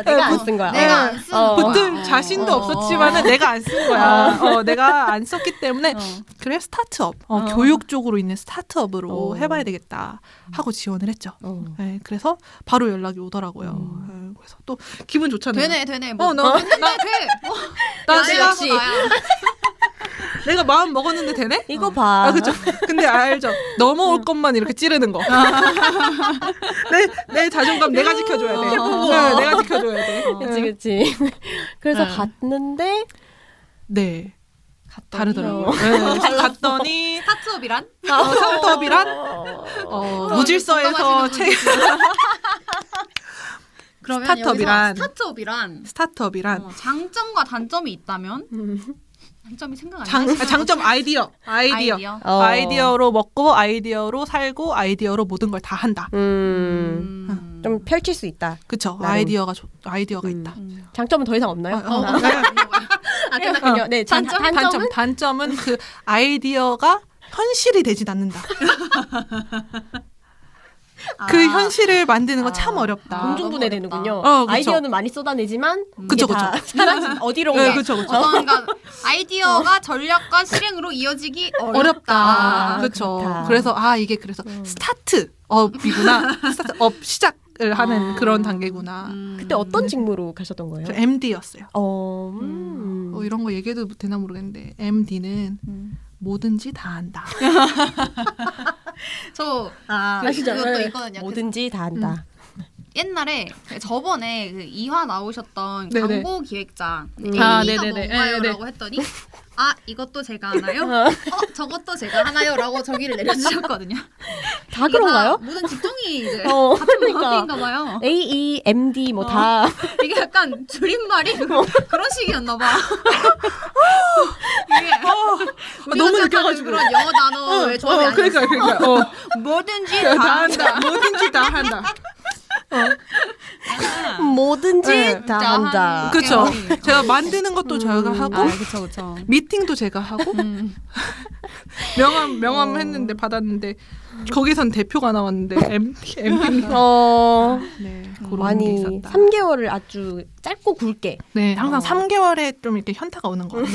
내가 안 쓴 거야. 내가 안 쓰는 거야. 붙은 자신도 없었지만은 내가 안 쓴 거야. 내가 안 썼기 때문에 그래 스타트업 교육 쪽으로 있는 스타트업으로 해봐야 되겠다 하고 지원을 했죠. 네, 그래서 바로 연락이 오더라고요. 네, 그래서 또 기분 좋잖아요. 되네. 나 역시 나야. 내가 마음 먹었는데 되네? 이거 봐. 그렇죠. 근데 알죠. 넘어올 것만 이렇게 찌르는 거. 내 자존감 내가 지켜줘야 돼. 네, 내가 지켜줘야 돼. 그치. 그래서 갔는데 네. 갔더니 다르더라고요. 네, 갔더니 스타트업이란? 스타트업이란 무질서에서 그러면 스타트업이란 스타트업이란 장점과 단점이 있다면 장점이 생각 안 나요? 장점 아이디어. 아이디어로 먹고 아이디어로 살고 아이디어로 모든 걸 다 한다. 좀 펼칠 수 있다. 그쵸. 나름. 아이디어가 있다. 장점은 더 이상 없나요? 끝났군요. 네, 단점은 그 아이디어가 현실이 되진 않는다. 그 현실을 만드는 건 참 어렵다. 공중분해 되는군요. 그쵸. 아이디어는 많이 쏟아내지만 그쵸. 어디론가. 네, 그쵸. 그러니까 아이디어가 전략과 실행으로 이어지기 어렵다. 그렇죠. 그렇다. 그래서 이게 스타트업이구나. 스타트업 시작을 하는 그런 단계구나. 그때 어떤 직무로 가셨던 거예요? 저 MD였어요. 이런 거 얘기해도 되나 모르겠는데 MD는 뭐든지 다 한다. 저 아시죠? 그것도 있거든요. 뭐든지 다 한다. 옛날에 저번에 그 2화 나오셨던 네네. 광고 기획장 아, A가 네네네. 뭔가요라고 했더니 이것도 제가 하나요? 저것도 제가 하나요라고 저기를 내려주셨거든요. 다 그런가요? 모든 직종이 이제 같은 그러니까. 마음인가 봐요. AE, MD 뭐 다. 이게 약간 줄임말이 그런 식이었나 봐. 이게 너무 느껴가지고. 그런 영어 단어의 조합이 아니었어. 그러니까. 뭐든지 다 한다. 뭐든지 다 한다. 뭐든지 네. 다 한다. 그렇죠. 제가 만드는 것도 제가 하고 그쵸. 미팅도 제가 하고 명함 했는데 받았는데 거기선 대표가 나왔는데 MD 네, 그런 게 많이 있었다. 3개월을 아주 짧고 굵게. 네, 항상 3개월에 좀 이렇게 현타가 오는 거 같아요.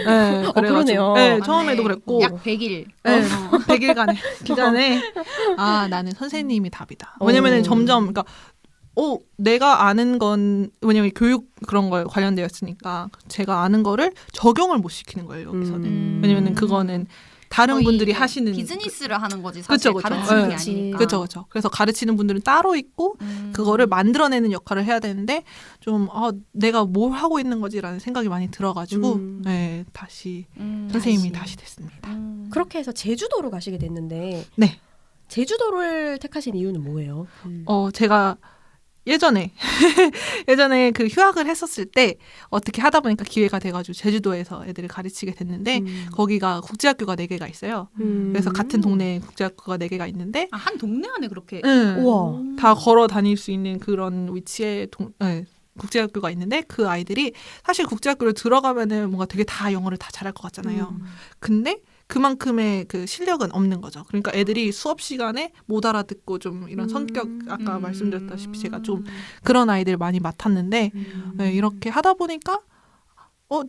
네, 그러네요. 네, 처음에도 그랬고 약 100일. 네, 100일간의 기간에 나는 선생님이 답이다. 왜냐면은 점점 그러니까 내가 아는 건 왜냐면 교육 그런 거에 관련되었으니까 제가 아는 거를 적용을 못 시키는 거예요, 여기서는. 왜냐면은 그거는 다른 분들이 하시는 비즈니스를 하는 거지 사실 그쵸. 가르치는 게 네. 아니니까. 그렇죠. 그래서 가르치는 분들은 따로 있고 그거를 만들어내는 역할을 해야 되는데 좀 내가 뭘 하고 있는 거지라는 생각이 많이 들어가지고 네, 다시 선생님이 다시 됐습니다. 그렇게 해서 제주도로 가시게 됐는데 네. 제주도를 택하신 이유는 뭐예요? 제가 예전에 그 휴학을 했었을 때 어떻게 하다 보니까 기회가 돼가지고 제주도에서 애들을 가르치게 됐는데 거기가 국제학교가 4개가 있어요. 그래서 같은 동네에 국제학교가 4개가 있는데 한 동네 안에 그렇게 우와. 다 걸어 다닐 수 있는 그런 위치에 국제학교가 있는데 그 아이들이 사실 국제학교를 들어가면은 뭔가 되게 다 영어를 다 잘할 것 같잖아요. 근데 그만큼의 그 실력은 없는 거죠. 그러니까 애들이 수업 시간에 못 알아듣고 좀 이런 성격 아까 말씀드렸다시피 제가 좀 그런 아이들 많이 맡았는데 네, 이렇게 하다 보니까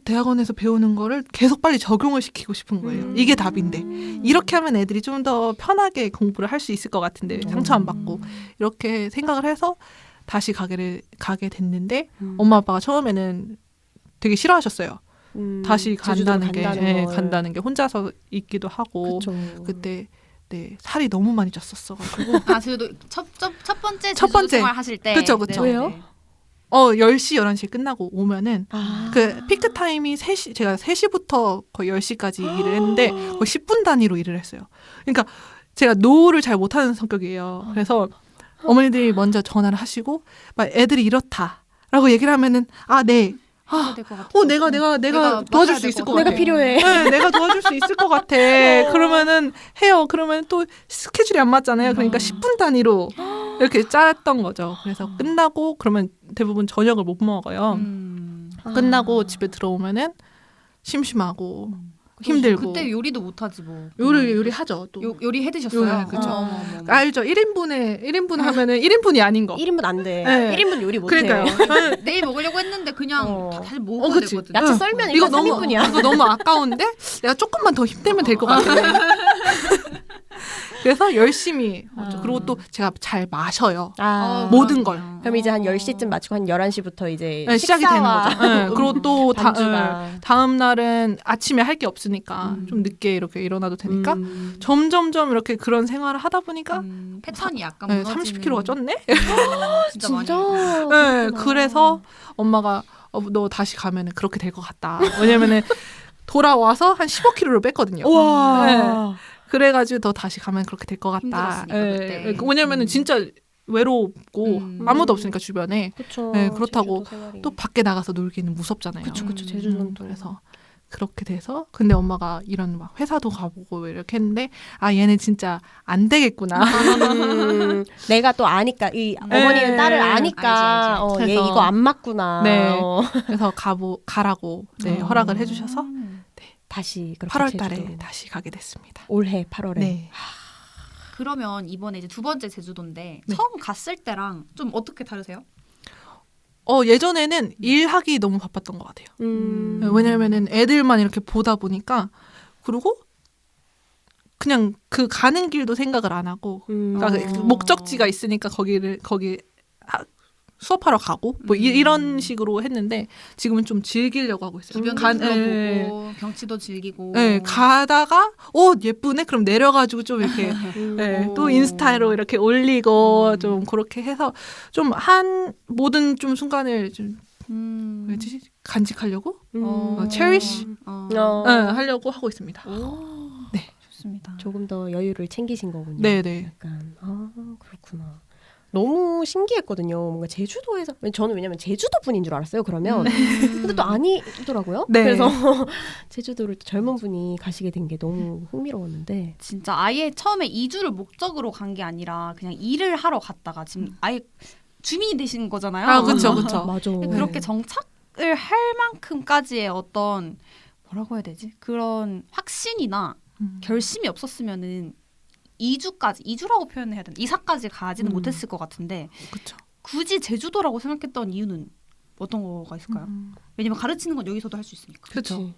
대학원에서 배우는 거를 계속 빨리 적용을 시키고 싶은 거예요. 이게 답인데 이렇게 하면 애들이 좀 더 편하게 공부를 할 수 있을 것 같은데 상처 안 받고 이렇게 생각을 해서 다시 가게 됐는데 엄마 아빠가 처음에는 되게 싫어하셨어요. 다시 간다는 게 혼자서 있기도 하고 그쵸. 그때 살이 너무 많이 쪘었어가지고 저도 첫 번째 제주도 생활 하실 때 그쵸. 왜요? 10시 11시에 끝나고 오면은 그 피크 타임이 3시 제가 3시부터 거의 10시까지 일을 했는데 거의 10분 단위로 일을 했어요. 그러니까 제가 노를 잘 못하는 성격이에요. 그래서 어머니들이 먼저 전화를 하시고 막 애들이 이렇다라고 얘기를 하면은 네. 내가 도와줄 수 있을 것 같아. 내가 필요해. 네, 내가 도와줄 수 있을 것 같아. 그러면은 해요. 그러면 또 스케줄이 안 맞잖아요. 그러니까 10분 단위로 이렇게 짰던 거죠. 그래서 끝나고 그러면 대부분 저녁을 못 먹어요. 끝나고 집에 들어오면은 심심하고 힘들고. 그때 요리도 못하지 뭐. 요리하죠. 또. 요리 해드셨어요? 그렇죠. 알죠. 1인분 하면은 1인분이 아닌 거. 1인분 안 돼. 네. 1인분 요리 못 해. 그러니까요. 내일 먹으려고 했는데 그냥 다시 먹어야 그치. 되거든. 야채 썰면 이거 3인분이야. 이거 너무 아까운데 내가 조금만 더 힘들면 될 것 같아. 그래서 열심히 하죠. 그리고 또 제가 잘 마셔요. 모든 걸. 그럼 이제 한 10시쯤 마치고 한 11시부터 이제 시작이 되는 거죠. 그리고 또 다음 날은 아침에 할 게 없으니까 좀 늦게 이렇게 일어나도 되니까 점점점 이렇게 그런 생활을 하다 보니까 패턴이 약간 30kg가 쪘네? 진짜 네, 그래서 엄마가 너 다시 가면은 그렇게 될 것 같다. 왜냐면은 돌아와서 한 15kg를 뺐거든요. 우와. 네. 그래가지고 너 다시 가면 그렇게 될 것 같다. 힘들었으니까, 그때. 왜냐면은 진짜 외롭고 아무도 없으니까 주변에. 그쵸. 네, 그렇다고 제주도 생활이. 또 밖에 나가서 놀기는 무섭잖아요. 그쵸. 제주도는 또. 그래서 그렇게 돼서 근데 엄마가 이런 막 회사도 가보고 이렇게 했는데 아 얘는 진짜 안 되겠구나. 내가 또 아니까 이 어머니는 네. 딸을 아니까 알죠. 얘 그래서- 이거 안 맞구나. 네. 그래서 가라고 네, 허락을 해주셔서 다시 그렇게 8월 달에 제주도로. 다시 가게 됐습니다. 올해 8월에. 네. 그러면 이번에 이제 두 번째 제주도인데 네. 처음 갔을 때랑 좀 어떻게 다르세요? 예전에는 일하기 너무 바빴던 것 같아요. 왜냐면은 애들만 이렇게 보다 보니까 그리고 그냥 그 가는 길도 생각을 안 하고 그러니까 그 목적지가 있으니까 거기 수업하러 가고 뭐 이런 식으로 했는데 지금은 좀 즐기려고 하고 있어요. 주변도 둘러보고 경치도 즐기고. 네, 가다가 예쁘네 그럼 내려가지고 좀 이렇게 네, 또 인스타로 이렇게 올리고 좀 그렇게 해서 좀 한 모든 좀 순간을 좀 뭐지 간직하려고 cherish 하려고 하고 있습니다. 네, 좋습니다. 조금 더 여유를 챙기신 거군요. 네네. 약간 그렇구나. 너무 신기했거든요. 뭔가 제주도에서 저는 왜냐면 제주도 분인 줄 알았어요. 그러면 근데 또 아니더라고요. 네. 그래서 제주도를 젊은 분이 가시게 된 게 너무 흥미로웠는데 진짜 아예 처음에 이주를 목적으로 간 게 아니라 그냥 일을 하러 갔다가 지금 아예 주민이 되신 거잖아요. 아 그렇죠 그렇죠. 맞아. 그렇게 정착을 할 만큼까지의 어떤 뭐라고 해야 되지? 그런 확신이나 결심이 없었으면은 이주라고 표현해야 되나? 이사까지 가지는 못했을 것 같은데 그렇죠. 굳이 제주도라고 생각했던 이유는 어떤 거가 있을까요? 왜냐면 가르치는 건 여기서도 할 수 있으니까. 그렇죠.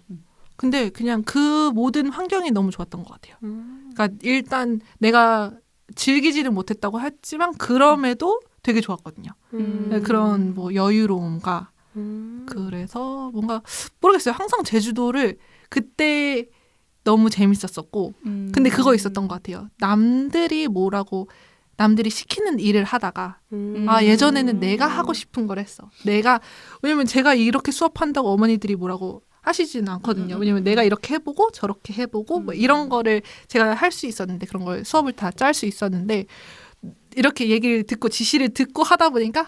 근데 그냥 그 모든 환경이 너무 좋았던 것 같아요. 그러니까 일단 내가 즐기지는 못했다고 했지만 그럼에도 되게 좋았거든요. 그런 뭐 여유로움과 그래서 뭔가 모르겠어요. 항상 제주도를 그때 너무 재밌었었고 근데 그거 있었던 것 같아요. 남들이 시키는 일을 하다가 예전에는 내가 하고 싶은 걸 했어. 왜냐면 제가 이렇게 수업한다고 어머니들이 뭐라고 하시지는 않거든요. 왜냐면 내가 이렇게 해보고 저렇게 해보고 뭐 이런 거를 제가 할 수 있었는데 그런 걸 수업을 다 짤 수 있었는데 이렇게 얘기를 듣고 지시를 듣고 하다 보니까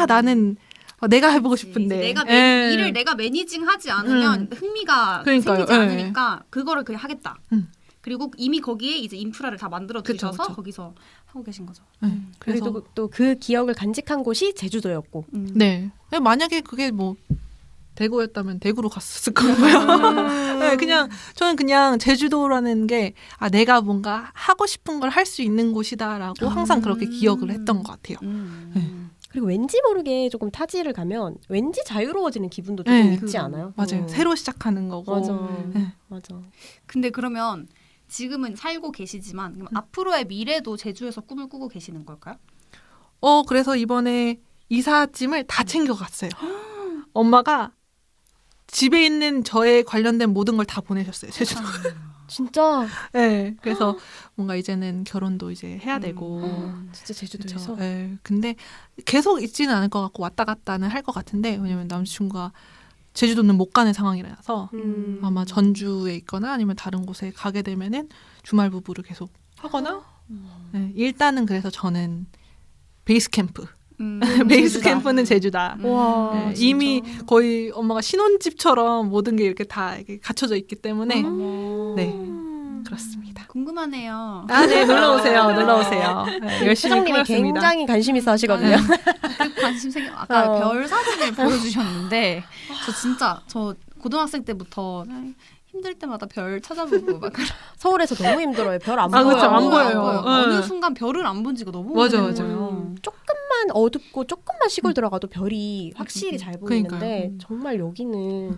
나는 내가 해보고 싶은데 일을 내가 매니징하지 않으면 흥미가 그러니까요. 생기지 않으니까 그거를 그냥 하겠다. 그리고 이미 거기에 이제 인프라를 다 만들어 두셔서 그쵸. 거기서 하고 계신 거죠. 그래서 그리고 또 그 기억을 간직한 곳이 제주도였고. 네. 만약에 그게 뭐 대구였다면 대구로 갔었을 거고요. 네, 저는 그냥 제주도라는 게 내가 뭔가 하고 싶은 걸 할 수 있는 곳이다라고 항상 그렇게 기억을 했던 것 같아요. 그리고 왠지 모르게 조금 타지를 가면 왠지 자유로워지는 기분도 조금 네, 있지 않아요? 맞아요. 새로 시작하는 거고. 맞아. 네. 맞아. 근데 그러면 지금은 살고 계시지만 그럼 앞으로의 미래도 제주에서 꿈을 꾸고 계시는 걸까요? 그래서 이번에 이삿짐을 다 챙겨갔어요. 엄마가 집에 있는 저에 관련된 모든 걸 다 보내셨어요. 제주도. 진짜? 네. 그래서 뭔가 이제는 결혼도 이제 해야 되고. 진짜 제주도에서? 네. 근데 계속 있지는 않을 것 같고 왔다 갔다는 할 것 같은데 왜냐면 남자친구가 제주도는 못 가는 상황이라서 아마 전주에 있거나 아니면 다른 곳에 가게 되면은 주말 부부를 계속 하거나 네. 일단은 그래서 저는 베이스 캠프. 베이스 캠프는 제주다. 와, 네, 이미 거의 엄마가 신혼집처럼 모든 게 이렇게 다 이렇게 갖춰져 있기 때문에 네 그렇습니다. 궁금하네요. 네 놀러 오세요. 네, 열심히 회장님이 꾸몄습니다. 굉장히 관심 있어 하시거든요. 관심 생겨. 아까 별 사진을 보여주셨는데 저 고등학생 때부터 힘들 때마다 별 찾아보고 막 서울에서 너무 힘들어요. 별 안 아, 보여요. 그쵸, 안 보여요. 어느 네. 순간 별을 안 본 지가 너무 맞아, 오래된 맞아요. 거예요. 조금만 어둡고 조금만 시골 들어가도 별이 확실히 잘 보이는데 그러니까요. 정말 여기는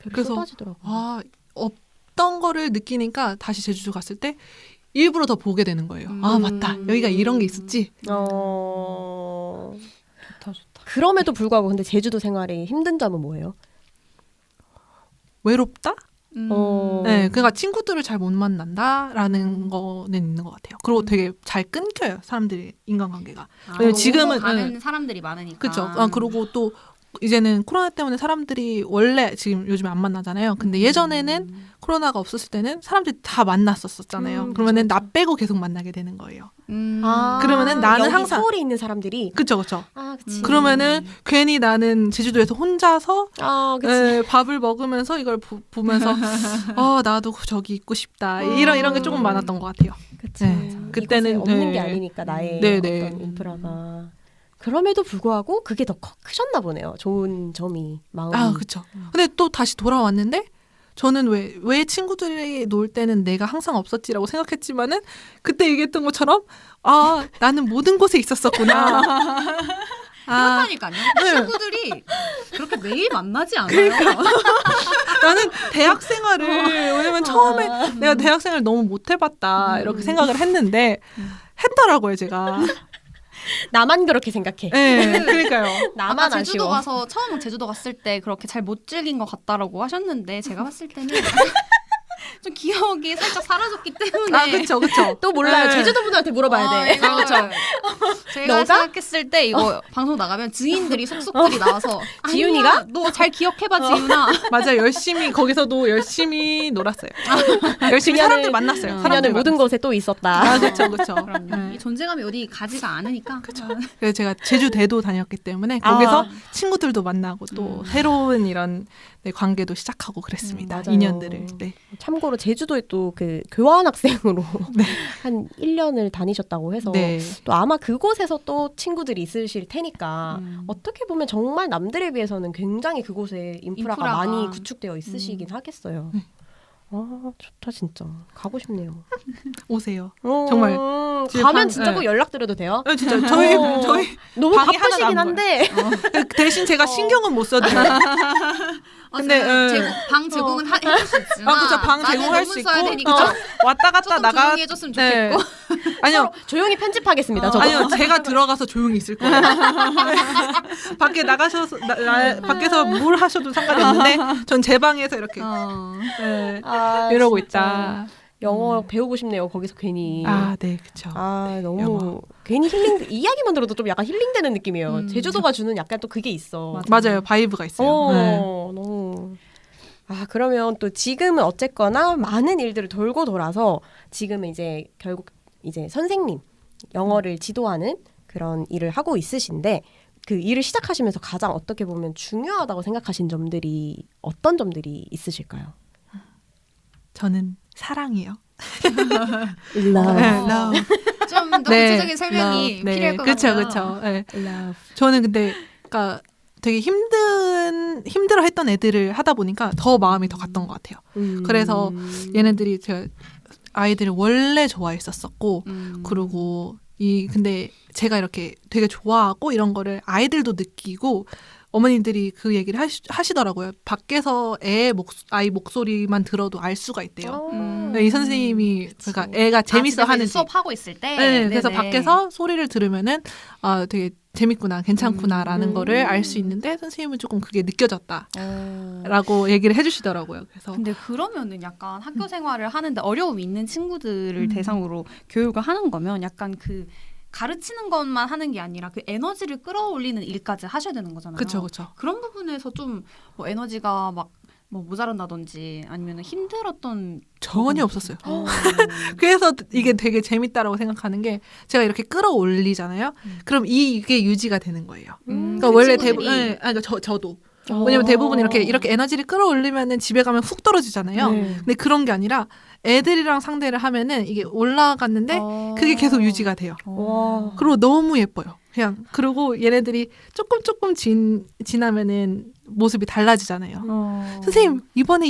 별이 그래서 쏟아지더라고요. 없던 거를 느끼니까 다시 제주도 갔을 때 일부러 더 보게 되는 거예요. 맞다. 여기가 이런 게 있었지. 좋다. 그럼에도 불구하고 근데 제주도 생활이 힘든 점은 뭐예요? 외롭다? 네, 음. 그러니까 친구들을 잘 못 만난다라는 거는 있는 것 같아요. 그리고 되게 잘 끊겨요, 사람들이 인간관계가. 왜냐면 지금은 가는 사람들이 많으니까. 그렇죠. 그리고 또 이제는 코로나 때문에 사람들이 원래 지금 요즘에 안 만나잖아요. 근데 예전에는 코로나가 없었을 때는 사람들이 다 만났었잖아요. 그러면은 나 빼고 계속 만나게 되는 거예요. 그러면은 나는 여기 항상 서울에 있는 사람들이 그쵸. 그치. 그러면은 괜히 나는 제주도에서 혼자서 그치. 밥을 먹으면서 이걸 보면서 나도 저기 있고 싶다. 이런 게 조금 많았던 것 같아요. 그치. 네. 그때는 없는 게 아니니까 나의 어떤 인프라가. 그럼에도 불구하고 그게 더 크셨나 보네요. 좋은 점이 마음이. 그쵸. 근데 또 다시 돌아왔는데 저는 왜 친구들이 놀 때는 내가 항상 없었지라고 생각했지만은 그때 얘기했던 것처럼 나는 모든 곳에 있었었구나. 그렇다니까요. 친구들이 그렇게 매일 만나지 않아요. 나는 대학 생활을 왜냐면 처음에 내가 대학 생활을 너무 못 해봤다 이렇게 생각을 했는데 했더라고요 제가. 나만 그렇게 생각해. 네, 그러니까요. 나만 아까 제주도 아쉬워. 가서 처음 제주도 갔을 때 그렇게 잘 못 즐긴 것 같다라고 하셨는데 제가 봤을 때는 좀 기억이 살짝 사라졌기 때문에. 그쵸. 또 몰라요. 네. 제주도 분들한테 물어봐야 돼. 그렇죠. 제가 너가? 생각했을 때 이거 방송 나가면 지인들이 속속들이 나와서 지윤이가? 너 잘 기억해봐 지윤아. 맞아 거기서도 열심히 놀았어요. 열심히 사람들 만났어요. 그녀는 모든 곳에 또 있었다. 그쵸. 그럼요. 이 존재감이 어디 가지가 않으니까. 그래서 제가 제주대도 다녔기 때문에 거기서 친구들도 만나고 또 새로운 이런 관계도 시작하고 그랬습니다. 맞아요. 인연들을. 네. 참고로 제주도에 또 그 교환학생으로 한 1년을 다니셨다고 해서 네. 또 아마 그곳에서 또 친구들이 있으실 테니까 어떻게 보면 정말 남들에 비해서는 굉장히 그곳에 인프라가 많이 구축되어 있으시긴 하겠어요. 좋다 진짜. 가고 싶네요. 오세요. 정말 집에 가면 진짜 꼭 연락드려도 돼요? 진짜 저희 너무 방이 바쁘시긴 하나도 안 한데 대신 제가 신경은 못 써드려요. 근데 방 제공은 해줄 수 있지만 그쵸. 방 제공할 수 있고 왔다 갔다 조금 나가 조용히 해줬으면 좋겠고. 아니요. 조용히 편집하겠습니다. 저도. 아니요, 제가 들어가서 조용히 있을 거예요. 밖에 나가셔서 밖에서 뭘 하셔도 상관이 없는데 전 제 방에서 이렇게 이러고 진짜. 있다. 영어 배우고 싶네요. 거기서 괜히. 네, 그렇죠. 너무 영어. 괜히 이야기만 들어도 좀 약간 힐링되는 느낌이에요. 제주도가 주는 약간 또 그게 있어. 맞아요, 바이브가 있어요. 너무. 그러면 또 지금은 어쨌거나 많은 일들을 돌고 돌아서 지금은 이제 결국 이제 선생님 영어를 지도하는 그런 일을 하고 있으신데 그 일을 시작하시면서 가장 어떻게 보면 중요하다고 생각하신 점들이 어떤 점들이 있으실까요? 저는 사랑이요. Love. 좀 더 구체적인 설명이 필요할 것 같아요. 그렇죠. 네. 저는 근데 그러니까 되게 힘들어했던 애들을 하다 보니까 더 마음이 더 갔던 것 같아요. 그래서 얘네들이 제가 아이들을 원래 좋아했었고 그리고 근데 제가 이렇게 되게 좋아하고 이런 거를 아이들도 느끼고 어머님들이 그 얘기를 하시더라고요. 밖에서 아이 목소리만 들어도 알 수가 있대요. 이 선생님이 그러니까 애가 재밌어 하는지 수업하고 있을 때. 네, 그래서 밖에서 소리를 들으면은 되게 재밌구나, 괜찮구나라는 거를 알 수 있는데 선생님은 조금 그게 느껴졌다라고 얘기를 해주시더라고요. 그래서 근데 그러면은 약간 학교 생활을 하는데 어려움이 있는 친구들을 대상으로 교육을 하는 거면 약간 그 가르치는 것만 하는 게 아니라 그 에너지를 끌어올리는 일까지 하셔야 되는 거잖아요. 그렇죠. 그런 부분에서 좀 뭐 에너지가 막 뭐 모자란다든지 아니면 힘들었던 전혀 없었어요. 그래서 이게 되게 재밌다라고 생각하는 게 제가 이렇게 끌어올리잖아요. 그럼 이게 유지가 되는 거예요. 그러니까 원래 대부분, 그러니까 저도. 왜냐면 대부분 이렇게 에너지를 끌어올리면은 집에 가면 훅 떨어지잖아요. 근데 그런 게 아니라 애들이랑 상대를 하면은 이게 올라갔는데 그게 계속 유지가 돼요. 그리고 너무 예뻐요. 그리고 얘네들이 조금 지나면은 모습이 달라지잖아요. 선생님 이번에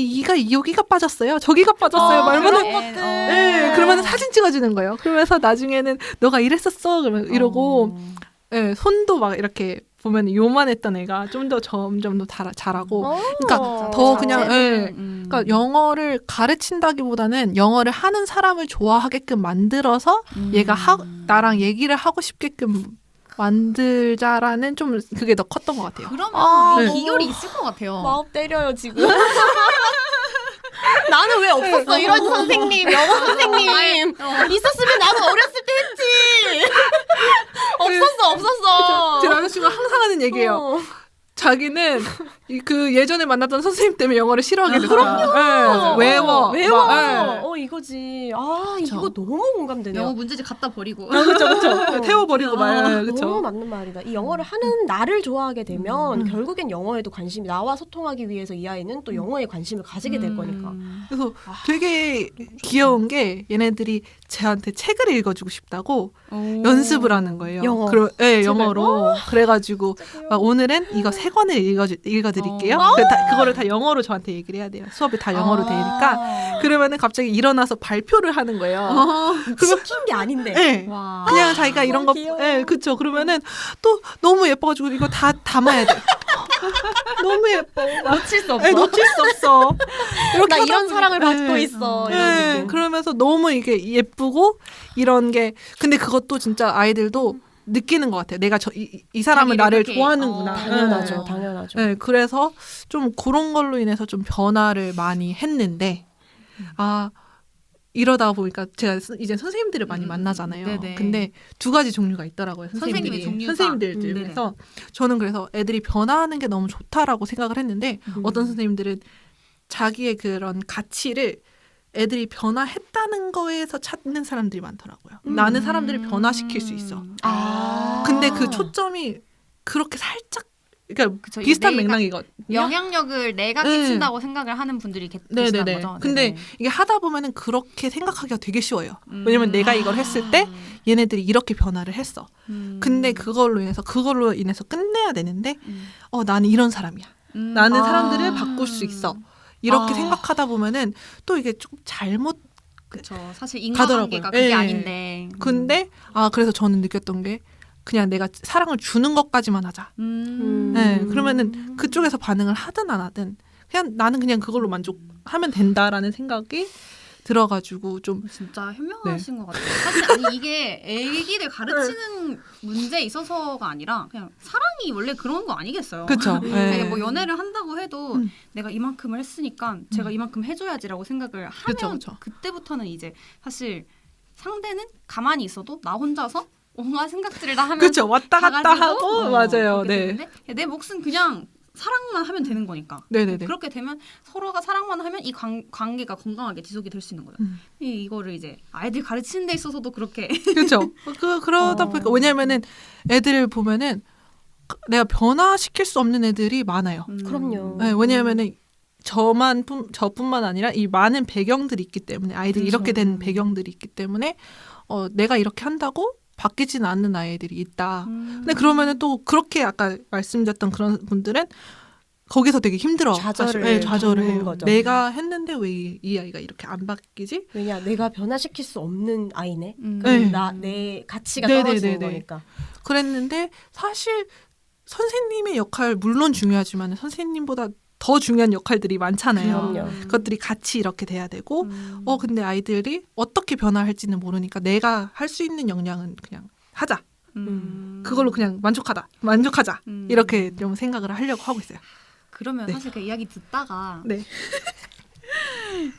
여기가 빠졌어요. 저기가 빠졌어요. 말면은 그러면 사진 찍어주는 거예요. 그러면서 나중에는 너가 이랬었어. 그러면 이러고 손도 막 이렇게 보면 요만했던 애가 좀 더 점점 더 잘하고 그러니까 더 그냥 그러니까 영어를 가르친다기보다는 영어를 하는 사람을 좋아하게끔 만들어서 얘가 나랑 얘기를 하고 싶게끔 만들자라는 좀 그게 더 컸던 것 같아요. 그러면 기열이 있을 것 같아요. 마음 때려요 지금. 나는 왜 없었어? 이런 선생님, 영어 선생님 있었으면 나도 어렸을 때 했지. 없었어. 제 남자친구가 항상 하는 얘기예요. 자기는 그 예전에 만났던 선생님 때문에 영어를 싫어하게 됐어요. 네, 외워. 네. 이거지. 그쵸. 이거 너무 공감되네요. 영어 문제집 갖다 버리고. 그렇죠. 태워버리고 말. 너무 그쵸. 맞는 말이다. 이 영어를 하는 나를 좋아하게 되면 결국엔 영어에도 관심이 나와 소통하기 위해서 이 아이는 또 영어에 관심을 가지게 될 거니까. 그래서 되게 귀여운 게 얘네들이 저한테 책을 읽어주고 싶다고 연습을 하는 거예요. 영어. 네, 영어로. 그래가지고 막 오늘은 이거 3권을 읽어드릴게요. 그거를 다 영어로 저한테 얘기를 해야 돼요. 수업이 다 영어로 되니까. 그러면은 갑자기 일어나서 발표를 하는 거예요. 시킨 게 아닌데. 네. 와. 그냥 자기가 이런 거, 귀여워. 네, 그쵸. 그러면은 또 너무 예뻐가지고 이거 다 담아야 돼. 너무 예뻐. 놓칠 수 없어. 네, 놓칠 수 없어. 나 하다 이런 보니- 사랑을 받고 네. 있어. 이런 네, 느낌. 그러면서 너무 이게 예쁘고 이런 게 근데 그것도 진짜 아이들도 느끼는 것 같아요. 내가 이 사람은 자기를 나를 그렇게, 좋아하는구나. 당연하죠. 네. 당연하죠. 네, 그래서 좀 그런 걸로 인해서 좀 변화를 많이 했는데 이러다 보니까 제가 이제 선생님들을 많이 만나잖아요. 네네. 근데 2가지 종류가 있더라고요. 선생님의 종류가. 선생님들 네네. 중에서 저는 그래서 애들이 변화하는 게 너무 좋다라고 생각을 했는데 어떤 선생님들은 자기의 그런 가치를 애들이 변화했다는 거에서 찾는 사람들이 많더라고요. 나는 사람들을 변화시킬 수 있어. 근데 그 초점이 그렇게 살짝 그러니까 그쵸, 비슷한 내가- 맥락이거든요. 영향력을 내가 네. 끼친다고 생각을 하는 분들이 계시단 네네네. 거죠. 근데 네네. 이게 하다 보면은 그렇게 생각하기가 되게 쉬워요. 왜냐면 내가 이걸 했을 때 얘네들이 이렇게 변화를 했어. 근데 그걸로 인해서 끝내야 되는데 나는 이런 사람이야. 나는 사람들을 바꿀 수 있어. 이렇게 생각하다 보면은 또 이게 좀 잘못 그쵸. 사실 인간관계가 가더라고요. 그게 예. 아닌데. 근데 그래서 저는 느꼈던 게 그냥 내가 사랑을 주는 것까지만 하자. 네, 그러면은 그쪽에서 반응을 하든 안 하든 그냥 나는 그냥 그걸로 만족하면 된다라는 생각이 들어가지고 좀 진짜 현명하신 것 같아요. 사실 아니 이게 애기들 가르치는 문제에 있어서가 아니라 그냥 사랑이 원래 그런 거 아니겠어요. 그렇죠. 되게 뭐 연애를 한다고 해도 내가 이만큼을 했으니까 제가 이만큼 해줘야지라고 생각을 하면 그쵸. 그때부터는 이제 사실 상대는 가만히 있어도 나 혼자서 온갖 생각들을 다 하면 그렇죠. 왔다 갔다 가가지고, 하고 맞아요. 그렇기 네. 때문에 내 몫은 그냥 사랑만 하면 되는 거니까. 네네네. 그렇게 되면 서로가 사랑만 하면 이 관계가 건강하게 지속이 될 수 있는 거예요. 이거를 이제 아이들 가르치는 데 있어서도 그렇게 그렇죠. 그러다 보니까 왜냐면은 애들을 보면은 내가 변화시킬 수 없는 애들이 많아요. 그럼요. 네, 왜냐면은 저뿐만 아니라 이 많은 배경들이 있기 때문에 아이들이 그렇죠. 이렇게 된 배경들이 있기 때문에 내가 이렇게 한다고 바뀌지는 않는 아이들이 있다. 근데 그러면은 또 그렇게 아까 말씀드렸던 그런 분들은 거기서 되게 힘들어. 좌절을 네, 좌절을 겪는 해요. 거죠. 내가 했는데 왜 이 아이가 이렇게 안 바뀌지? 왜냐 내가 변화시킬 수 없는 아이네. 네. 내 가치가 네네네네. 떨어지는 거니까. 그랬는데 사실 선생님의 역할 물론 중요하지만 선생님보다 더 중요한 역할들이 많잖아요. 그럼요. 그것들이 같이 이렇게 돼야 되고 근데 아이들이 어떻게 변화할지는 모르니까 내가 할 수 있는 역량은 그냥 하자. 그걸로 그냥 만족하자. 이렇게 좀 생각을 하려고 하고 있어요. 그러면 네. 사실 그 이야기 듣다가 네.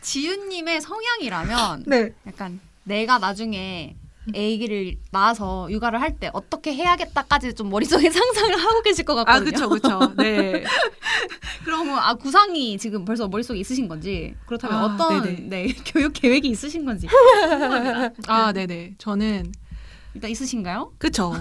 지윤님의 성향이라면 네. 약간 내가 나중에 아기를 낳아서 육아를 할 때 어떻게 해야겠다까지 좀 머릿속에 상상을 하고 계실 것 같거든요. 그렇죠. 네. 그러면 구상이 지금 벌써 머릿속에 있으신 건지 그렇다면 어떤 네네. 교육 계획이 있으신 건지 궁금합니다. 네네. 저는 일단 있으신가요? 그쵸.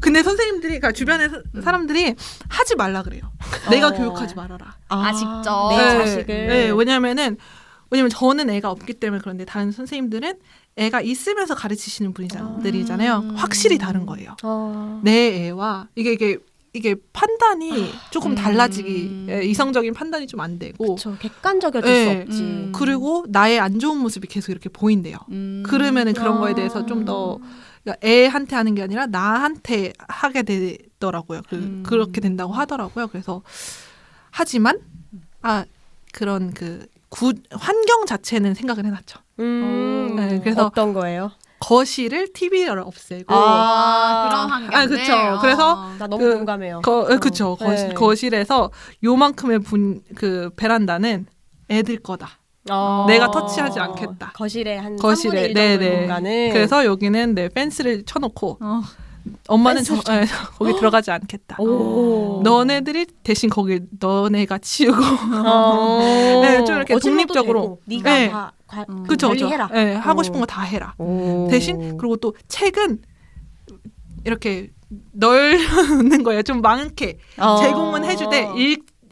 근데 선생님들이, 그러니까 주변에 사람들이 하지 말라 그래요. 내가 교육하지 말아라. 직접. 내 네, 자식을. 네, 왜냐면 저는 애가 없기 때문에 그런데 다른 선생님들은 애가 있으면서 가르치시는 분들이잖아요. 확실히 다른 거예요. 내 애와 이게 판단이 조금 달라지기, 이성적인 판단이 좀 안 되고. 그렇죠. 객관적이어질 네. 수 없지. 그리고 나의 안 좋은 모습이 계속 이렇게 보인대요. 그러면은 그런 거에 대해서 좀 더 애한테 하는 게 아니라 나한테 하게 되더라고요. 그렇게 된다고 하더라고요. 그래서 하지만 그런 환경 자체는 생각을 해놨죠. 네, 그래서 어떤 거예요? 거실을 TV를 없애고 그런 환경. 그쵸. 그래서 나 너무 공감해요. 그쵸. 네. 거실에서 요만큼의 베란다는 애들 거다. 내가 터치하지 않겠다. 거실에 한 거실에 3분의 1 정도의 공간을. 그래서 여기는 펜스를 쳐놓고 엄마는 거기 들어가지 않겠다. 너네들이 대신 거기 너네가 치우고 네, 좀 이렇게 독립적으로 네가 네. 다 그쵸, 관리해라. 네, 하고 싶은 거 다 해라. 대신 그리고 또 책은 이렇게 널는 거예요. 좀 많게 제공은 해주되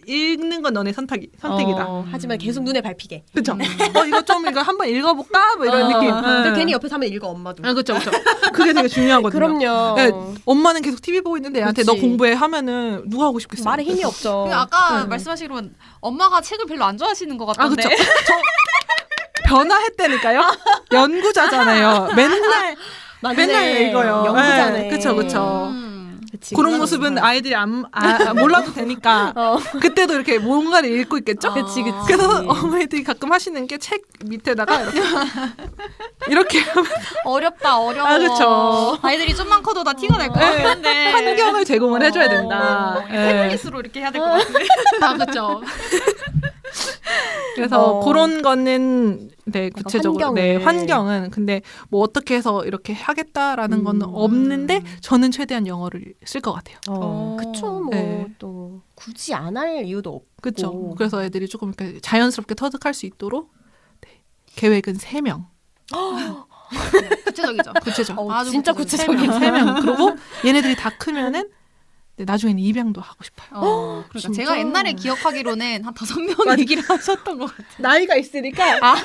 읽는 건 너네 선택이다. 하지만 계속 눈에 밟히게. 그렇죠. 이거 한번 읽어볼까? 뭐 이런 느낌. 근데 괜히 옆에서 하면 읽어 엄마도. 그렇죠. 그게 되게 중요하거든요. 그럼요. 네, 엄마는 계속 TV 보고 있는데 애한테 그치. 너 공부해 하면은 누가 하고 싶겠어요? 말에 힘이 없죠. 근데 아까 말씀하시기로는 엄마가 책을 별로 안 좋아하시는 것 같던데. 그렇죠. 변화했다니까요. 연구자잖아요. 맨날 읽어요. 연구자네. 그렇죠. 그치, 그런 모습은 아이들이 몰라도 되니까 그때도 이렇게 뭔가를 읽고 있겠죠. 그치. 그래서 어머니들이 가끔 하시는 게 책 밑에다가 이렇게 어렵다 어려워. 그렇죠. 아이들이 좀만 커도 다 티가 날 것 같은데. 환경을 제공을 해줘야 된다. 태블릿으로 이렇게 해야 될 것 같은데. 그렇죠. 그래서 그런 거는 네 구체적으로 환경은 근데 뭐 어떻게 해서 이렇게 하겠다라는 건 없는데 저는 최대한 영어를 쓸 것 같아요. 그쵸. 뭐 또 굳이 안 할 이유도 없고. 그렇죠. 그래서 애들이 조금 이렇게 자연스럽게 터득할 수 있도록 계획은 3명. 구체적이죠. 구체적. 진짜 구체적인 3명. 그리고 얘네들이 다 크면은 나중에는 입양도 하고 싶어요. 그러니까 제가 옛날에 기억하기로는 한 5명이 얘기를 하셨던 것 같아요. 나이가 있으니까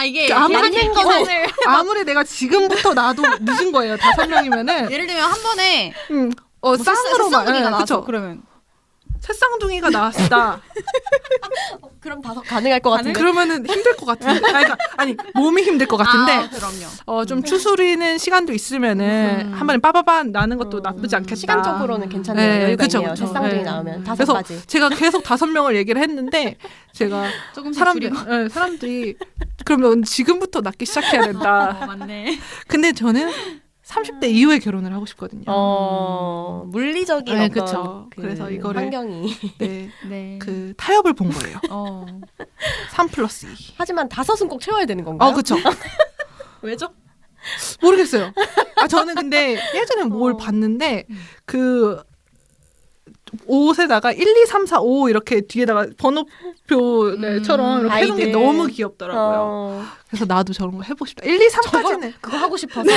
이게 아무리 내가 지금부터 나도 늦은 거예요. 5명이면은 예를 들면 한 번에 쌍으로만 새쌍둥이가 나왔어. 그쵸. 그러면 새쌍둥이가 나왔다. 그럼 5 가능할 것 같은데. 그러면은 힘들 것 같은데. 아니 몸이 힘들 것 같은데. 그럼요. 좀 추스리는 시간도 있으면은 한 번에 빠바바 나는 것도 나쁘지 않겠다. 시간적으로는 괜찮네요. 여유가 있네요. 새쌍둥이 나오면 5가지. 그래서 제가 계속 5명을 얘기를 했는데 제가 조금씩 사람들이 그러면 지금부터 낳기 시작해야 된다. 맞네. 근데 저는 30대 이후에 결혼을 하고 싶거든요. 물리적인 네, 어떤 그쵸. 그래서 이거를 환경이. 그 타협을 본 거예요. 3+2. 하지만 5은 꼭 채워야 되는 건가요? 그렇죠. 왜죠? 모르겠어요. 저는 근데 예전에 뭘 봤는데 그 옷에다가 1, 2, 3, 4, 5 이렇게 뒤에다가 번호표처럼 이렇게 해놓은 게 너무 귀엽더라고요. 그래서 나도 저런 거 해보고 싶다. 1, 2, 3까지는 그거 하고 싶어서.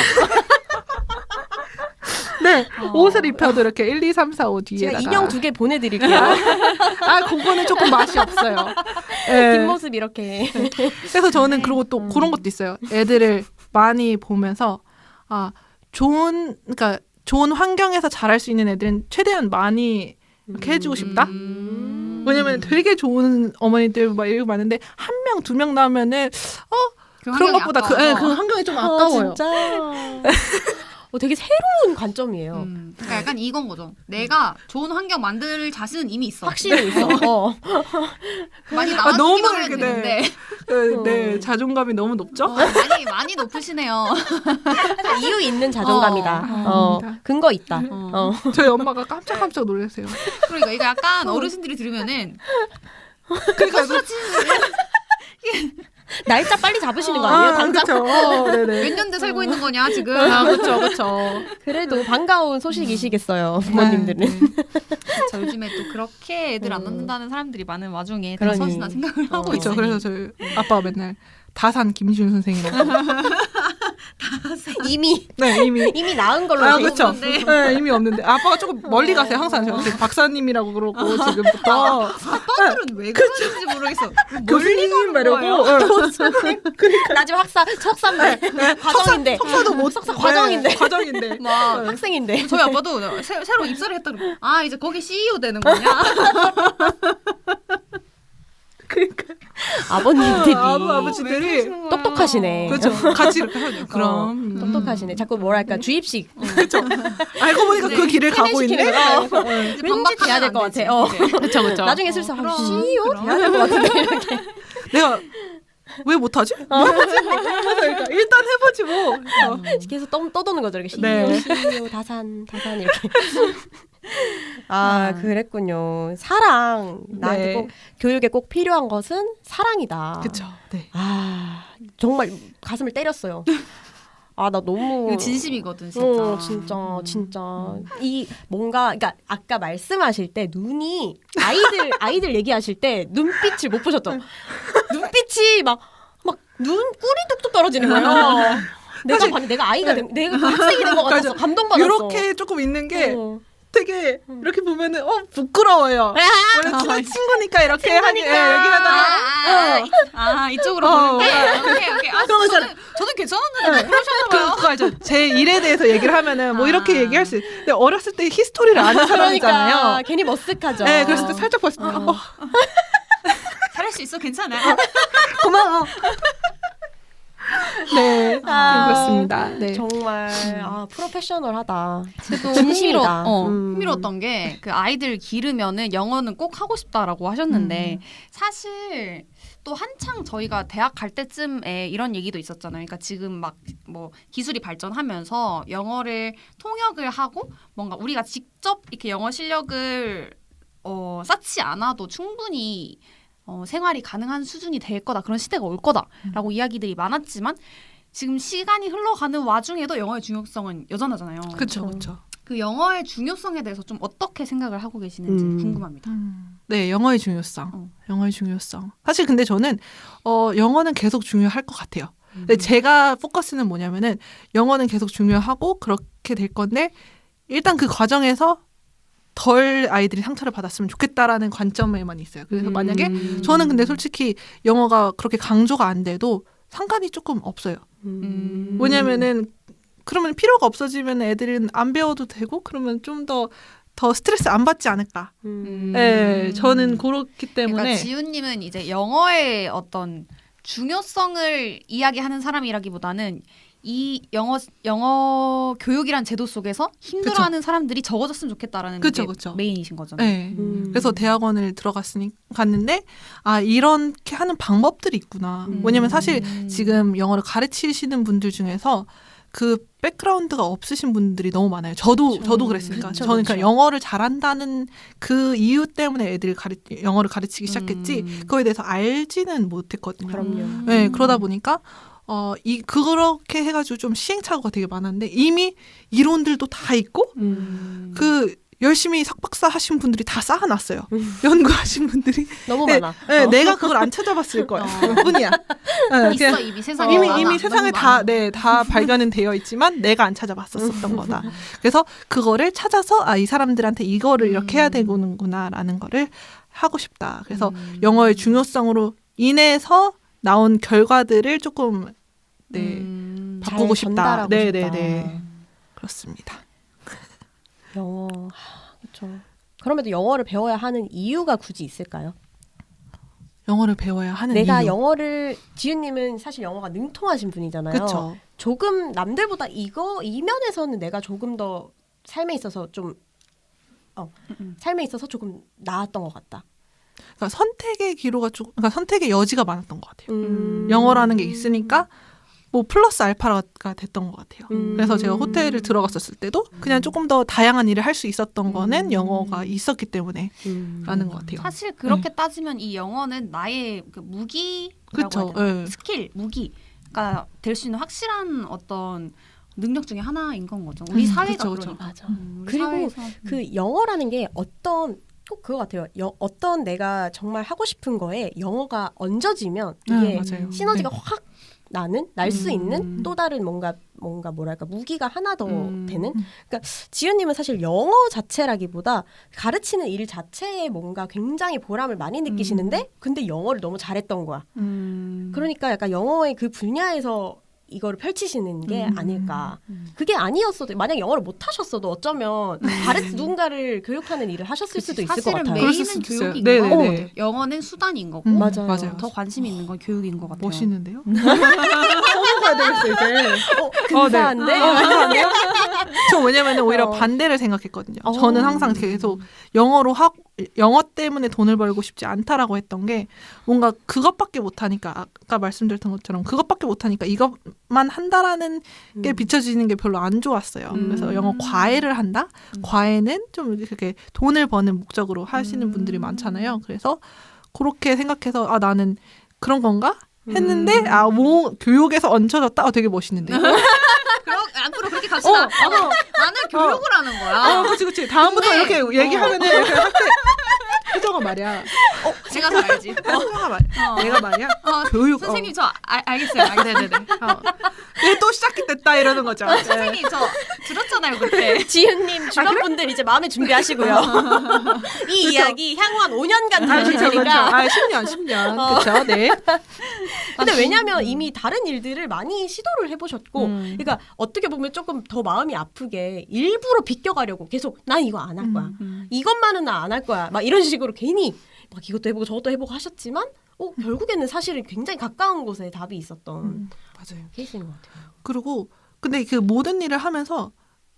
네, 옷을 입혀도 이렇게 1, 2, 3, 4, 5 뒤에다가. 제가 인형 2개 보내드릴게요. 그거는 조금 맛이 없어요. 뒷모습 이렇게. 그래서 저는 그리고 또 그런 것도 있어요. 애들을 많이 보면서 좋은 환경에서 자랄 수 있는 애들은 최대한 많이 이렇게 해주고 싶다. 왜냐면 되게 좋은 어머니들 막 이렇게 많은데 1명, 2명 나오면은 그런 것보다 그 환경이 좀 아까워요. 진짜. 되게 새로운 관점이에요. 그러니까 약간 이건 거죠. 내가 좋은 환경 만들 자신은 이미 있어. 확실히 있어. 많이 나왔기만 하면 되는데. 네, 자존감이 너무 높죠? 많이 높으시네요. 이유 있는 자존감이다. 근거 있다. 저희 엄마가 깜짝깜짝 놀라세요. 그러니까 이거 약간 어르신들이 들으면은 그러니까 날짜 빨리 잡으시는 거 아니에요? 당장. 몇 년째 살고 있는 거냐 지금. 그렇죠. 그래도 반가운 소식이시겠어요, 부모님들은. 저 요즘에 또 그렇게 애들 안 낳는다는 사람들이 많은 와중에 다섯이나 생각을 하고 있어요. 그래서 저희 아빠가 맨날 다산 김지훈 선생이라고. 이미 낳은 걸로. 그렇죠. 네, 이미 없는데 아빠가 조금 멀리 가세요. 항상 저한테 박사님이라고 그러고 지금부터. 아빠들은 왜 그러는지 모르겠어. 교수님 말고. 그러니까 나 지금 석사인데 과정인데. 석사도 못 과정인데. 과정인데. 막 학생인데. 저희 아빠도 새로 입사를 했다 그러고 이제 거기 CEO 되는 거냐? 그러니까 아버지들이 똑똑하시네. 그렇죠. 같이 이렇게 하죠. 그럼 똑똑하시네. 자꾸 뭐랄까 주입식. 그렇죠. 알고 보니까 그 길을 가고 있네. 왠지 돼야 될 것 같아. 그렇죠. 나중에 슬슬 CEO 돼야 될 것 같은데 이렇게. 내가 왜 못하지? 그러니까 일단 해보지 뭐. 계속 떠도는 거죠. 이렇게 CEO 다산 이렇게. 그랬군요. 사랑. 나한테 꼭 교육에 꼭 필요한 것은 사랑이다. 그렇죠. 네. 정말 가슴을 때렸어요. 아, 나 너무 이거 진심이거든 진짜. 진짜 이 뭔가 그러니까 아까 말씀하실 때 눈이 아이들 얘기하실 때 눈빛을 못 보셨죠? 눈빛이 막 눈 꿀이 뚝뚝 떨어지는 거예요. 내가 아이가 내가 학생이 된 것 같아서 감동받았어. 이렇게 조금 있는 게 되게 이렇게 보면은 부끄러워요. 원래 친구니까 이렇게 얘기하다가 이쪽으로 보는데 오케이. 저는 괜찮았는데 부끄러우셨나봐요. 그거 알죠? 제 일에 대해서 얘기를 하면은 뭐 이렇게 얘기할 수 있어요. 근데 어렸을 때 히스토리를 아는 사람이잖아요. 그러니까 괜히 머쓱하죠. 네, 그래서 살짝 봤을 때 잘할 수 있어 괜찮아. 고마워. 네, 그렇습니다. 네. 정말 프로페셔널하다. 또 진심이다. 흥미로웠던 게 그 아이들 기르면은 영어는 꼭 하고 싶다라고 하셨는데 사실 또 한창 저희가 대학 갈 때쯤에 이런 얘기도 있었잖아요. 그러니까 지금 막 뭐 기술이 발전하면서 영어를 통역을 하고 뭔가 우리가 직접 이렇게 영어 실력을 쌓지 않아도 충분히 생활이 가능한 수준이 될 거다. 그런 시대가 올 거다라고 이야기들이 많았지만 지금 시간이 흘러가는 와중에도 영어의 중요성은 여전하잖아요. 그렇죠. 그 영어의 중요성에 대해서 좀 어떻게 생각을 하고 계시는지 궁금합니다. 네, 영어의 중요성. 영어의 중요성. 사실 근데 저는 영어는 계속 중요할 것 같아요. 근데 제가 포커스는 뭐냐면은 영어는 계속 중요하고 그렇게 될 건데 일단 그 과정에서 덜 아이들이 상처를 받았으면 좋겠다라는 관점에만 있어요. 그래서 만약에 저는 근데 솔직히 영어가 그렇게 강조가 안 돼도 상관이 조금 없어요. 왜냐면은 그러면 필요가 없어지면 애들은 안 배워도 되고 그러면 좀 더 스트레스 안 받지 않을까. 네, 저는 그렇기 때문에. 그러니까 지훈님은 이제 영어의 어떤 중요성을 이야기하는 사람이라기보다는 이 영어 교육이란 제도 속에서 힘들어하는 사람들이 적어졌으면 좋겠다라는 게 메인이신 거잖아요. 네. 그래서 대학원을 갔는데 이렇게 하는 방법들이 있구나. 왜냐면 사실 지금 영어를 가르치시는 분들 중에서 그 백그라운드가 없으신 분들이 너무 많아요. 저도 그랬으니까. 저는 그러니까 영어를 잘한다는 그 이유 때문에 애들이 영어를 가르치기 시작했지 그거에 대해서 알지는 못했거든요. 그럼요. 네, 그러다 보니까 그렇게 해가지고 좀 시행착오가 되게 많았는데 이미 이론들도 다 있고 그 열심히 석박사 하신 분들이 다 쌓아놨어요. 연구하신 분들이 너무 많아. 네, 내가 그걸 안 찾아봤을 거야. 뿐이야. 있어 이미 세상에 이미 세상에 다 발견은 되어 있지만 내가 안 찾아봤었던 거다. 그래서 그거를 찾아서 이 사람들한테 이거를 이렇게 해야 되는구나라는 거를 하고 싶다. 그래서 영어의 중요성으로 인해서 나온 결과들을 조금 바꾸고 싶다. 네. 그렇습니다. 영어, 그렇죠. 그럼에도 영어를 배워야 하는 이유가 굳이 있을까요? 영어를 배워야 하는 내가 이유. 지윤님은 사실 영어가 능통하신 분이잖아요. 그렇죠. 조금 남들보다 이 면에서는 내가 조금 더 삶에 있어서 좀 나았던 것 같다. 그러니까 그러니까 선택의 여지가 많았던 것 같아요. 영어라는 게 있으니까 뭐 플러스 알파가 됐던 것 같아요. 그래서 제가 호텔을 들어갔었을 때도 그냥 조금 더 다양한 일을 할 수 있었던 거는 영어가 있었기 때문에 라는 것 같아요. 사실 그렇게 따지면 이 영어는 나의 그 무기라고 해야 되나? 스킬, 무기가 될 수 있는 확실한 어떤 능력 중에 하나인 건 거죠. 우리 사회가 그러니까. 맞아. 그리고 그 영어라는 게 꼭 그거 같아요. 어떤 내가 정말 하고 싶은 거에 영어가 얹어지면 이게 시너지가 확 날 수 있는 또 다른 뭔가 뭐랄까 무기가 하나 더 되는. 그러니까 지윤님은 사실 영어 자체라기보다 가르치는 일 자체에 뭔가 굉장히 보람을 많이 느끼시는데 근데 영어를 너무 잘했던 거야. 그러니까 약간 영어의 그 분야에서 이거를 펼치시는 게 아닐까. 그게 아니었어도 만약 영어를 못 하셨어도 어쩌면 누군가를 교육하는 일을 하셨을 수도 있을 것 같아요. 메인은 교육인 거고 영어는 수단인 거고 맞아요. 더 관심이 있는 건 교육인 것 같아요. 멋있는데요? 써먹어야 되겠어 이제. 근사한데? 근사한데요? 저 왜냐면 오히려 반대를 생각했거든요. 저는 항상 계속 영어 때문에 돈을 벌고 싶지 않다라고 했던 게 뭔가 그것밖에 못하니까 아까 말씀드렸던 것처럼 그것밖에 못하니까 이것만 한다라는 게 비춰지는 게 별로 안 좋았어요. 그래서 영어 과외를 한다? 과외는 좀 이렇게 돈을 버는 목적으로 하시는 분들이 많잖아요. 그래서 그렇게 생각해서 나는 그런 건가? 했는데 교육에서 얹혀졌다? 되게 멋있는데요? 이렇게 같이 나는 교육을 하는 거야. 그치. 다음부터 근데- 이렇게 얘기하면은 이렇게 학생 혜정아 말이야. 제가 잘 알지. 혜정아 말이야. 내가 말이야. 교육. 선생님 저 알겠어요. 네네네. 얘또 시작됐다 이러는 거죠. 선생님 저 들었잖아요 그때. 지은님 주변 분들 이제 마음의 준비하시고요. 이 이야기 향후 한 5년간 들으실 테니까. 10년. 그쵸. 네. 근데 왜냐면 이미 다른 일들을 많이 시도를 해보셨고, 그러니까 어떻게 보면 조금 더 마음이 아프게 일부러 비껴가려고 계속 난 이거 안 할 거야. 이것만은 나 안 할 거야. 막 이런 식으로 괜히 막 이것도 해보고 저것도 해보고 하셨지만, 결국에는 사실은 굉장히 가까운 곳에 답이 있었던 맞아요. 케이스인 것 같아요. 그리고 근데 그 모든 일을 하면서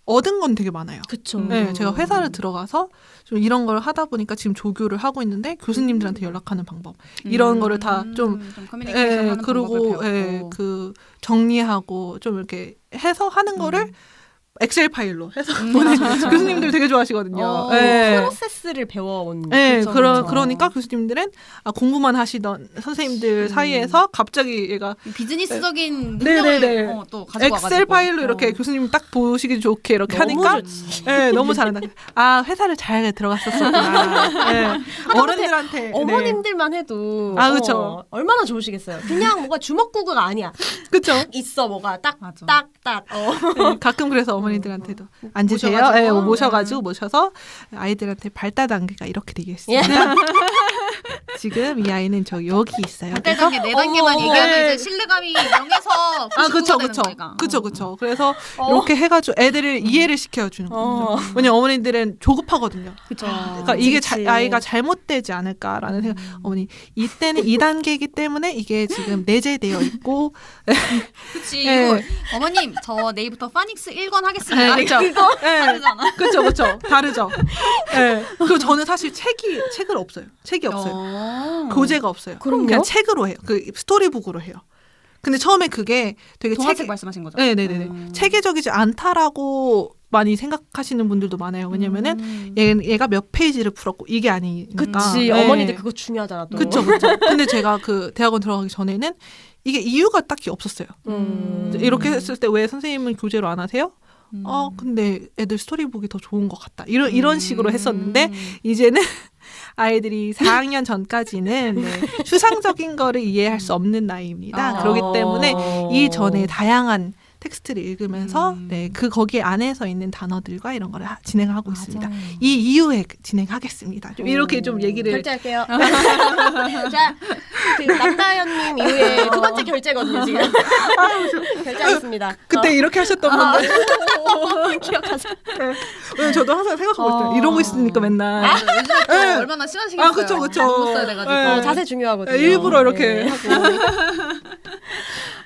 얻은 건 되게 많아요. 그쵸. 네, 제가 회사를 들어가서 좀 이런 걸 하다 보니까 지금 조교를 하고 있는데 교수님들한테 연락하는 방법 이런 거를 다 좀 커뮤니케이션 하는 그리고 방법을 배웠고. 그 정리하고 좀 이렇게 해서 하는 거를 엑셀 파일로 해서 보내 교수님들 되게 좋아하시거든요. 프로세스를 배워온. 네, 그쵸. 그러니까 교수님들은 공부만 하시던 선생님들 사이에서 갑자기 얘가 비즈니스적인 네네네. 능력을 또 가지고 엑셀 와가지고. 파일로 이렇게 교수님 딱 보시기 좋게 이렇게 하니까 네, 너무 잘한다. 회사를 잘 들어갔었구나. 네. 어른들한테 어머님들만 해도 그쵸. 얼마나 좋으시겠어요. 그냥 뭔가 주먹구구가 아니야. 그쵸. 있어 뭐가 맞아. 딱딱딱. 네, 가끔 그래서 어머니들한테도 앉으세요. 모셔가지고 모셔서 아이들한테 발달 단계가 이렇게 되겠습니다. 지금 이 아이는 여기 있어요. 발달 단계 4단계만 얘기하면 이제 신뢰감이 0에서 99가 되는 거니까. 그쵸. 그래서 이렇게 해가지고 애들을 이해를 시켜주는 거죠. 왜냐면 어머니들은 조급하거든요. 그쵸. 그러니까 이게 아이가 잘못되지 않을까라는 생각. 어머니 이때는 2단계이기 때문에 이게 지금 내재되어 있고. 그치. 네. 이거 어머님 저 내일부터 파닉스 1권 하겠습니다. 그쵸. 이거 다르잖아. 그쵸. 다르죠. 네. 그리고 저는 사실 책을 없어요. 책이 없어요. 교재가 없어요. 그럼요? 그냥 책으로 해요. 그 스토리북으로 해요. 근데 처음에 그게 되게 동화책 말씀하신 거죠? 네네네. 체계적이지 않다라고 많이 생각하시는 분들도 많아요. 왜냐면은 얘가 몇 페이지를 풀었고 이게 아니니까. 그치. 네. 어머니들 그거 중요하잖아 또. 그쵸. 근데 제가 그 대학원 들어가기 전에는 이게 이유가 딱히 없었어요. 이렇게 했을 때 왜 선생님은 교재로 안 하세요? 근데 애들 스토리북이 더 좋은 것 같다. 이런 식으로 했었는데 이제는 아이들이 4학년 전까지는 추상적인 거를 이해할 수 없는 나이입니다. 그렇기 때문에 이전에 다양한 텍스트를 읽으면서 거기 안에서 있는 단어들과 이런 거를 진행을 하고 있습니다. 이 이후에 진행하겠습니다. 좀 이렇게 좀 얘기를 결제할게요. 자, 남다현님 이후에 2번째 결제거든요 지금. 결제하겠습니다. 그때 이렇게 하셨던 분들 기억하세요. 왜냐면 저도 항상 생각하고 있어요. 이러고 있으니까 맨날. 요즘에 또 얼마나 심하시겠어요. 그쵸. 못 써야 돼가지고. 자세 중요하거든요. 일부러 이렇게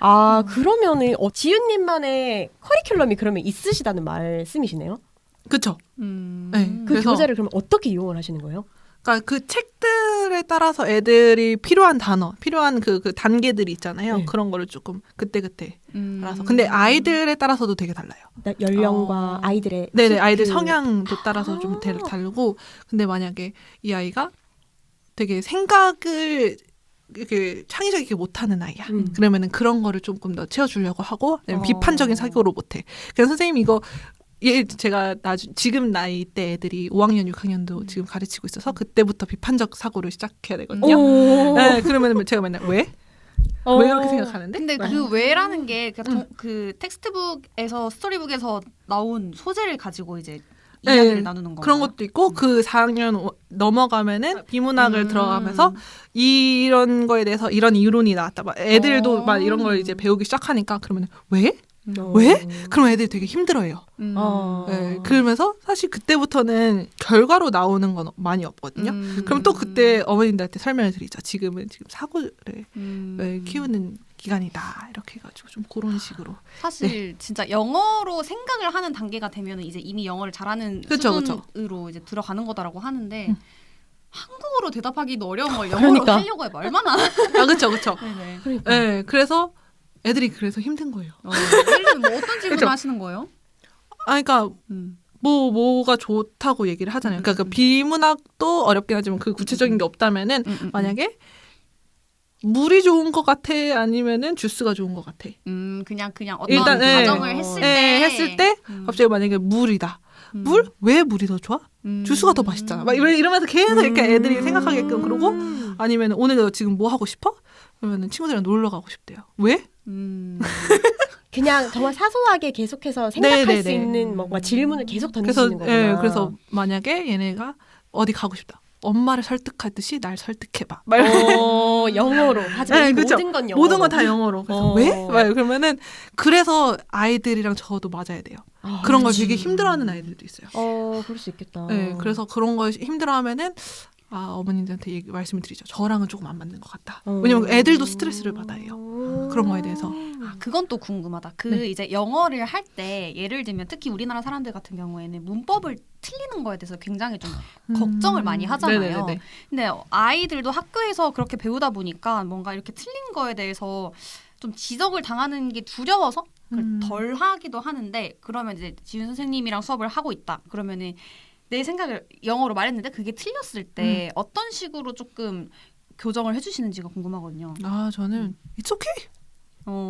하고. 그러면은 지윤님만의 커리큘럼이 그러면 있으시다는 말씀이시네요? 그쵸. 네, 그 그래서 교재를 그럼 어떻게 이용을 하시는 거예요? 그러니까 그 책들에 따라서 애들이 필요한 단어, 필요한 그 단계들이 있잖아요. 네. 그런 거를 조금 그때그때 알아서. 근데 아이들에 따라서도 되게 달라요. 연령과 아이들의 네네, 아이들 성향도 따라서 좀 다르고. 근데 만약에 이 아이가 되게 생각을 이렇게 창의적이게 못하는 아이야. 그러면은 그런 거를 조금 더 채워주려고 하고 비판적인 사고로 못해. 그래서 선생님 이거 제가 지금 나이 때 애들이 5학년, 6학년도 지금 가르치고 있어서 그때부터 비판적 사고를 시작해야 되거든요. 네, 그러면 제가 맨날 왜 그렇게 생각하는데? 근데 그 왜라는 게 그 텍스트북에서 스토리북에서 나온 소재를 가지고 이제 이야기를 나누는 건가요? 그런 것도 있고 그 4학년 넘어가면은 비문학을 들어가면서 이런 거에 대해서 이런 이론이 나왔다. 막 애들도 막 이런 걸 이제 배우기 시작하니까 그러면 왜? 왜? 그럼 애들이 되게 힘들어해요. 네, 그러면서 사실 그때부터는 결과로 나오는 건 많이 없거든요. 그럼 또 그때 어머님들한테 설명을 드리죠. 지금 사고를 키우는 기간이다. 이렇게 해가지고 좀 그런 식으로. 사실 진짜 영어로 생각을 하는 단계가 되면 이제 이미 영어를 잘하는 수준으로 이제 들어가는 거다라고 하는데 한국어로 대답하기도 어려운 걸 영어로 하려고 해봐. 얼마나. 그쵸. 네네. 그러니까. 네, 그래서 애들이 그래서 힘든 거예요. 예를 들면 뭐 어떤 질문을 하시는 거예요? 그러니까 뭐가 좋다고 얘기를 하잖아요. 그러니까 그 비문학도 어렵긴 하지만 그 구체적인 게 없다면은 만약에 물이 좋은 것 같아 아니면은 주스가 좋은 것 같아. 그냥 어떤 일단, 과정을 했을 때 갑자기 만약에 물이다. 물? 왜 물이 더 좋아? 주스가 더 맛있잖아. 막 이러면서 계속 이렇게 애들이 생각하게끔 그러고 아니면 오늘 너 지금 뭐 하고 싶어? 그러면은 친구들이랑 놀러 가고 싶대요. 왜? 그냥 정말 사소하게 계속해서 생각할 네네네. 수 있는 뭔가 질문을 계속 그래서 던지시는 거구나. 그래서 만약에 얘네가 어디 가고 싶다. 엄마를 설득하듯이 날 설득해봐. 영어로. 하지만 네, 이 그쵸. 모든 건 영어로. 모든 건 다 영어로. 그래서 왜? 막 그러면은 그래서 아이들이랑 저도 맞아야 돼요. 그런 걸 되게 힘들어하는 아이들도 있어요. 그럴 수 있겠다. 네, 그래서 그런 걸 힘들어하면은 어머님들한테 말씀을 드리죠. 저랑은 조금 안 맞는 것 같다. 왜냐면 애들도 스트레스를 받아요. 그런 거에 대해서. 그건 또 궁금하다. 네. 이제 영어를 할 때 예를 들면 특히 우리나라 사람들 같은 경우에는 문법을 틀리는 거에 대해서 굉장히 좀 걱정을 많이 하잖아요. 네네네. 근데 아이들도 학교에서 그렇게 배우다 보니까 뭔가 이렇게 틀린 거에 대해서 좀 지적을 당하는 게 두려워서 덜 하기도 하는데 그러면 이제 지윤 선생님이랑 수업을 하고 있다. 그러면은 내 생각을 영어로 말했는데 그게 틀렸을 때 어떤 식으로 조금 교정을 해주시는지가 궁금하거든요. 저는 It's okay.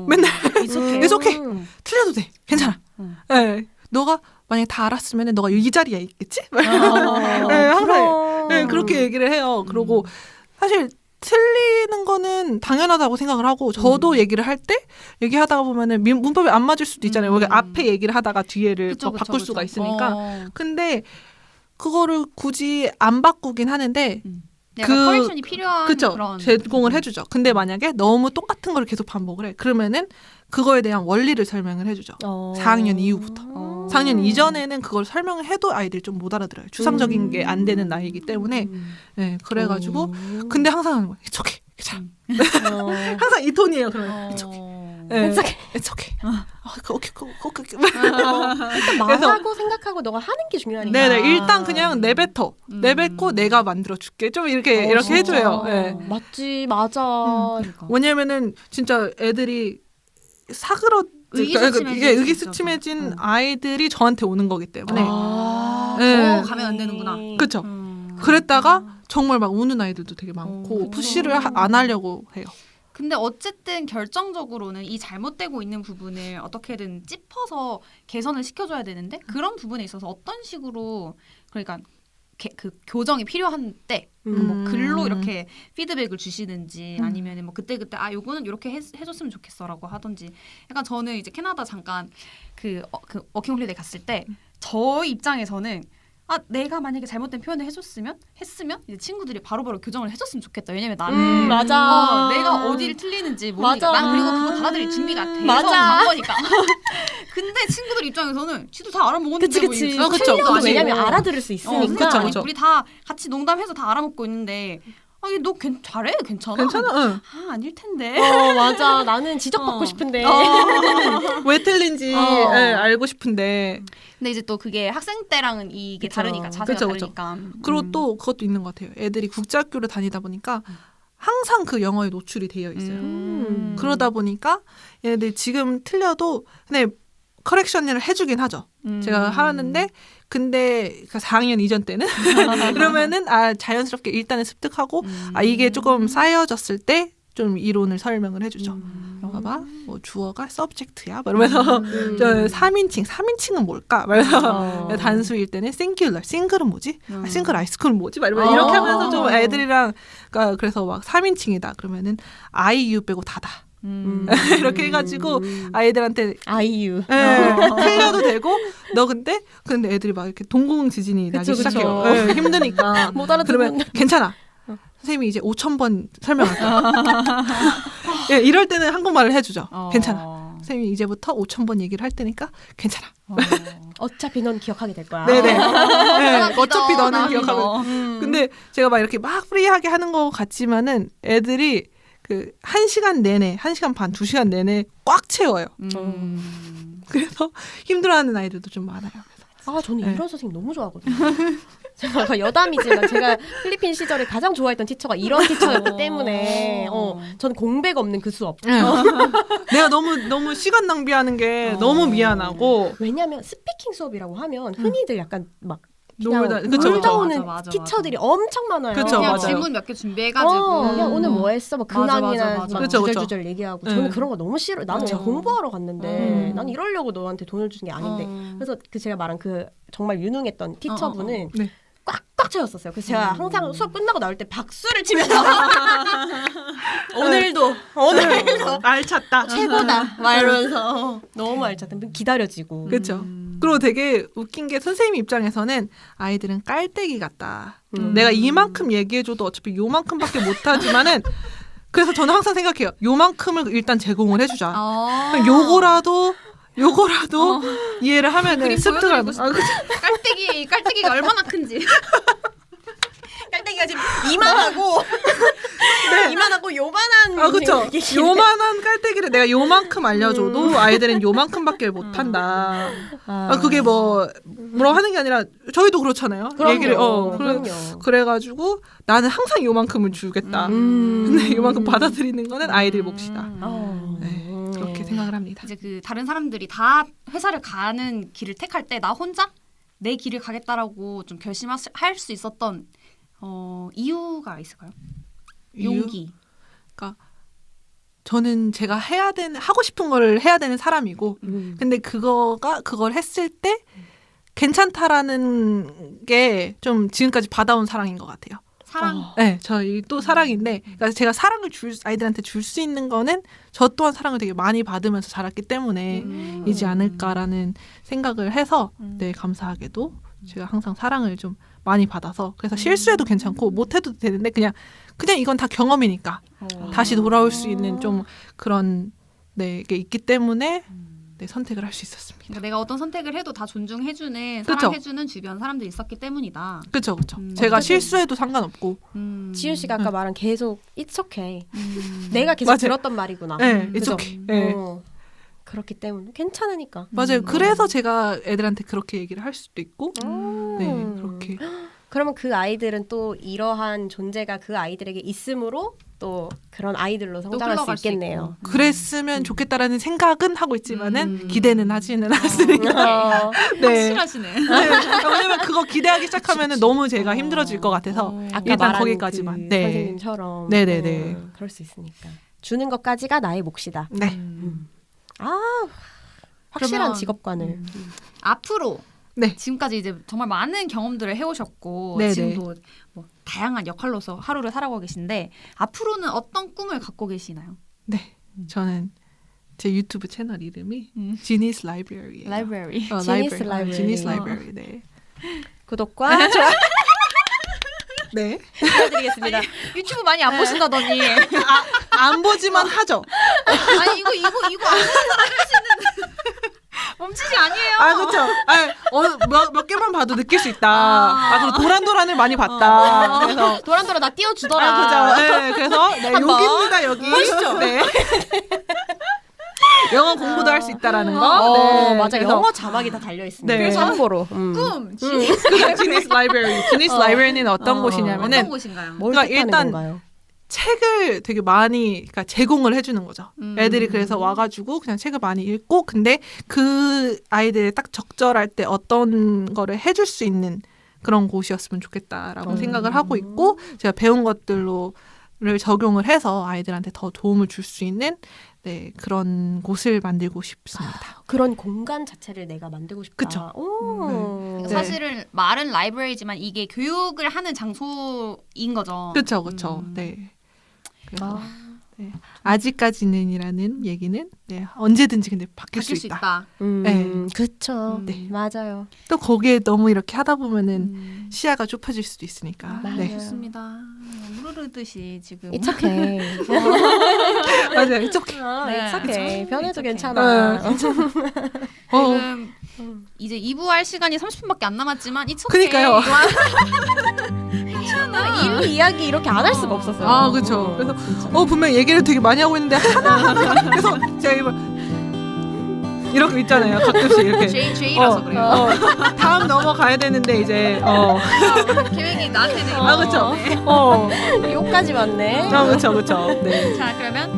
맨날 It's okay. 틀려도 돼. 괜찮아. 네, 너가 만약에 다 알았으면 너가 이 자리에 있겠지? 항상 그렇게 얘기를 해요. 그리고 사실 틀리는 거는 당연하다고 생각을 하고 저도 얘기를 할 때 얘기하다가 보면은 문법이 안 맞을 수도 있잖아요. 여기 앞에 얘기를 하다가 뒤에를 바꿀 수가 있으니까. 근데 그거를 굳이 안 바꾸긴 하는데 커렉션이 필요한 그쵸, 그런 제공을 해주죠. 근데 만약에 너무 똑같은 걸 계속 반복을 해. 그러면은 그거에 대한 원리를 설명을 해주죠. 4학년 이후부터. 4학년 이전에는 그걸 설명을 해도 아이들이 좀 못 알아들어요. 추상적인 게 안 되는 나이이기 때문에. 네, 그래가지고 근데 항상 하는 거예요. It's okay. 괜찮아. 항상 이 톤이에요. 그러면 It's okay. 네, It's okay. 오케이. 일단 말하고 생각하고 너가 하는 게 중요하니까. 네네, 일단 그냥 내뱉고 내가 만들어줄게. 좀 이렇게 해줘요. 네. 맞지, 맞아. 그러니까. 왜냐면은 진짜 애들이 의기소침해진 아이들이 저한테 오는 거기 때문에. 더 가면 안 되는구나. 그렇죠. 그랬다가 정말 막 우는 아이들도 되게 많고 푸시를 안 하려고 해요. 근데 어쨌든 결정적으로는 이 잘못되고 있는 부분을 어떻게든 짚어서 개선을 시켜줘야 되는데 그런 부분에 있어서 어떤 식으로 그러니까 그 교정이 필요한 때 뭐 글로 이렇게 피드백을 주시든지 아니면 뭐 그때그때 요거는 이렇게 해줬으면 좋겠어라고 하든지 약간 저는 이제 캐나다 잠깐 그 워킹홀리데이 갔을 때 저 입장에서는 내가 만약에 잘못된 표현을 했으면 이제 친구들이 바로바로 교정을 해줬으면 좋겠다. 왜냐면 나는 맞아. 내가 어디를 틀리는지 모르니까. 난 그리고 그거 받아들일 준비가 돼서 간 거니까. 근데 친구들 입장에서는 지도 다 알아먹었는데 그치. 그쵸. 왜냐면 알아들을 수 있으니까. 그쵸. 우리 다 같이 농담해서 다 알아먹고 있는데 너 잘해? 괜찮아? 응. 아닐 텐데. 맞아. 나는 지적받고 싶은데. 왜 틀린지 알고 싶은데. 근데 이제 또 그게 학생 때랑은 이게 다르니까 자세가 다르니까. 그리고 또 그것도 있는 것 같아요. 애들이 국제학교를 다니다 보니까 항상 그 영어에 노출이 되어 있어요. 그러다 보니까 얘네들이 지금 틀려도 근데 커렉션을 해주긴 하죠. 제가 하는데 근데 4학년 이전 때는 그러면은 자연스럽게 일단은 습득하고 이게 조금 쌓여졌을 때 좀 이론을 설명을 해주죠. 봐봐, 뭐 주어가 subject야. 이러면서 3인칭은 뭘까? 말해서 단수일 때는 singular, single은 뭐지? single 아이스크림 뭐지? 이렇게 하면서 좀 애들이랑 그래서 막 3인칭이다. 그러면은 I, you 빼고 다다. 이렇게 해가지고 아이들한테 아이유 틀려도 되고 너 근데 애들이 막 이렇게 동공지진이 나기 시작해요. 힘드니까 못 알아들으면 그러면 괜찮아. 선생님이 이제 5,000번 설명할게요. 이럴 때는 한국말을 해주죠. 괜찮아. 선생님이 이제부터 5,000번 얘기를 할 테니까 괜찮아. 어차피 넌 기억하게 될 거야. 네네. 어차피 너는 기억하고. 근데 제가 막 이렇게 막 프리하게 하는 거 같지만은 애들이 1시간 내내, 1시간 반, 2시간 내내 꽉 채워요. 그래서 힘들어하는 아이들도 좀 많아요. 저는 이런 선생님 너무 좋아하거든요. 제가 여담이지만 제가 필리핀 시절에 가장 좋아했던 티처가 이런 티처였기 때문에 저는 공백 없는 그 수업. 내가 너무 시간 낭비하는 게 너무 미안하고. 왜냐하면 스피킹 수업이라고 하면 흔히들 약간 막 놀다 오는 맞아. 티처들이 엄청 많아요. 그쵸, 그냥 맞아요. 질문 몇 개 준비해가지고 야, 오늘 뭐 했어? 뭐 근황이나 맞아. 막 그쵸. 주절주절 얘기하고 저는 네. 그런 거 너무 싫어. 나는 그쵸. 그냥 공부하러 갔는데 난 음. 이러려고 너한테 돈을 준 게 아닌데. 그래서 그 제가 말한 그 정말 유능했던 티처분은 네. 꽉꽉 채웠었어요. 그래서 제가 항상 수업 끝나고 나올 때 박수를 치면서 오늘도 알찼다. 최고다 막 이러면서 너무 알찼다. 기다려지고. 그렇죠. 그리고 되게 웃긴 게 선생님 입장에서는 아이들은 깔때기 같다. 내가 이만큼 얘기해줘도 어차피 요만큼밖에 못하지만은 그래서 저는 항상 생각해요. 요만큼을 일단 제공을 해주자. 요거라도 이해를 하면은 습득을 깔때기가 얼마나 큰지. 깔때기가 지금 이만하고 이만하고 요만한 그렇죠. 얘기인데. 요만한 깔때기를 내가 요만큼 알려줘도 아이들은 요만큼밖에 못한다. 그게 뭐라고 하는 게 아니라 저희도 그렇잖아요. 얘기를 그럼요. 그래가지고 나는 항상 요만큼을 주겠다. 근데 요만큼 받아들이는 거는 아이들 몫이다. 네, 그렇게 생각을 합니다. 이제 그 다른 사람들이 다 회사를 가는 길을 택할 때 나 혼자 내 길을 가겠다라고 좀 결심할 수 있었던 이유가 있을까요? 용기. 그러니까 저는 제가 하고 싶은 걸 해야 되는 사람이고, 근데 그걸 했을 때 괜찮다라는 게 좀 지금까지 받아온 사랑인 것 같아요. 사랑. 네, 저희 또 사랑인데, 그러니까 제가 사랑을 아이들한테 줄 수 있는 거는 저 또한 사랑을 되게 많이 받으면서 자랐기 때문에이지 않을까라는 생각을 해서, 네, 감사하게도 제가 항상 사랑을 좀 많이 받아서, 그래서 실수해도 괜찮고 못해도 되는데 그냥 이건 다 경험이니까 다시 돌아올 수 있는 좀 그런 게 있기 때문에 네, 선택을 할 수 있었습니다. 그러니까 내가 어떤 선택을 해도 다 존중해주는, 그쵸? 사랑해주는 주변 사람들이 있었기 때문이다. 그렇죠. 제가 실수해도 상관없고. 지윤 씨가 아까 말한 계속 It's okay. 내가 계속 들었던 말이구나. 네, It's 그죠? okay. 네. 그렇기 때문에 괜찮으니까. 맞아요. 그래서 제가 애들한테 그렇게 얘기를 할 수도 있고, 네, 그렇게. 그러면 그 아이들은 또 이러한 존재가 그 아이들에게 있으므로 또 그런 아이들로 성장할 수 있겠네요. 그랬으면 좋겠다라는 생각은 하고 있지만은 기대는 하지는 않습니다. 네. 확실하시네. 왜냐면 그거 기대하기 시작하면은 너무 제가 힘들어질 것 같아서 아까 일단 말한 거기까지만. 그 네. 선생님처럼. 네네네. 그럴 수 있으니까. 주는 것까지가 나의 몫이다. 네. 확실한 그러면, 직업관을. 앞으로 네. 지금까지 이제 정말 많은 경험들을 해오셨고 네네. 지금도 뭐 다양한 역할로서 하루를 살아가고 계신데 앞으로는 어떤 꿈을 갖고 계시나요? 네. 저는 제 유튜브 채널 이름이 지니스 라이브러리예요. 라이브러리. 지니스 라이브러리. 지니스 라이브러리. 네. 구독과 좋아요 네. 부탁드리겠습니다. 유튜브 많이 안 보신다더니. 안 보지만 하죠. 아니 이거 안 보는 멈치지 아니에요. 그렇죠. 몇 개만 봐도 느낄 수 있다. 그리고 도란도란을 많이 봤다. 그래서 도란도란 나 띄워주더라. 그죠. 네, 그래서 여기입니다. 여기. 보시죠. 네. 영어 공부도 할 수 있다라는 거. 네, 맞아. 그래서 영어 자막이 다 달려 있습니다. 네. 그래서 참고로. 꿈. 지니스 라이브러리. 지니스 라이브러리는 어떤 곳이냐면은 어떤 곳인가요? 뭘 그러니까 뜻하는 일단 건가요? 책을 되게 많이 제공을 해주는 거죠. 애들이 그래서 와가지고 그냥 책을 많이 읽고, 근데 그 아이들이 딱 적절할 때 어떤 거를 해줄 수 있는 그런 곳이었으면 좋겠다라고 생각을 하고 있고, 제가 배운 것들을 적용을 해서 아이들한테 더 도움을 줄 수 있는 그런 곳을 만들고 싶습니다. 그런 공간 자체를 내가 만들고 싶다. 그쵸. 오. 사실은 말은 라이브러리지만 이게 교육을 하는 장소인 거죠. 그렇죠. 네. 그래서 아직까지는이라는 얘기는 언제든지 근데 바뀔 수 있다. 네. 그렇죠. 네. 맞아요. 또 거기에 너무 이렇게 하다 보면은 시야가 좁혀질 수도 있으니까. 맞아요. 좋습니다. 무르르듯이 지금. It's okay. 맞아요. 이쪽. It's okay. 변해도 It's okay. 괜찮아. 지금 이제 2부 할 시간이 30분밖에 안 남았지만 It's okay. 그러니까요. 일 이야기 이렇게 안 할 수가 없었어요. 그렇죠. 그래서 분명 얘기를 되게 많이 하고 있는데 하나 그래서 제가 이렇게 있잖아요. 가끔씩 이렇게. J라서 그래요. 다음 넘어가야 되는데 이제 계획이 나한테는. 그렇죠. 여기까지 왔네. 그렇죠. 네. 자 그러면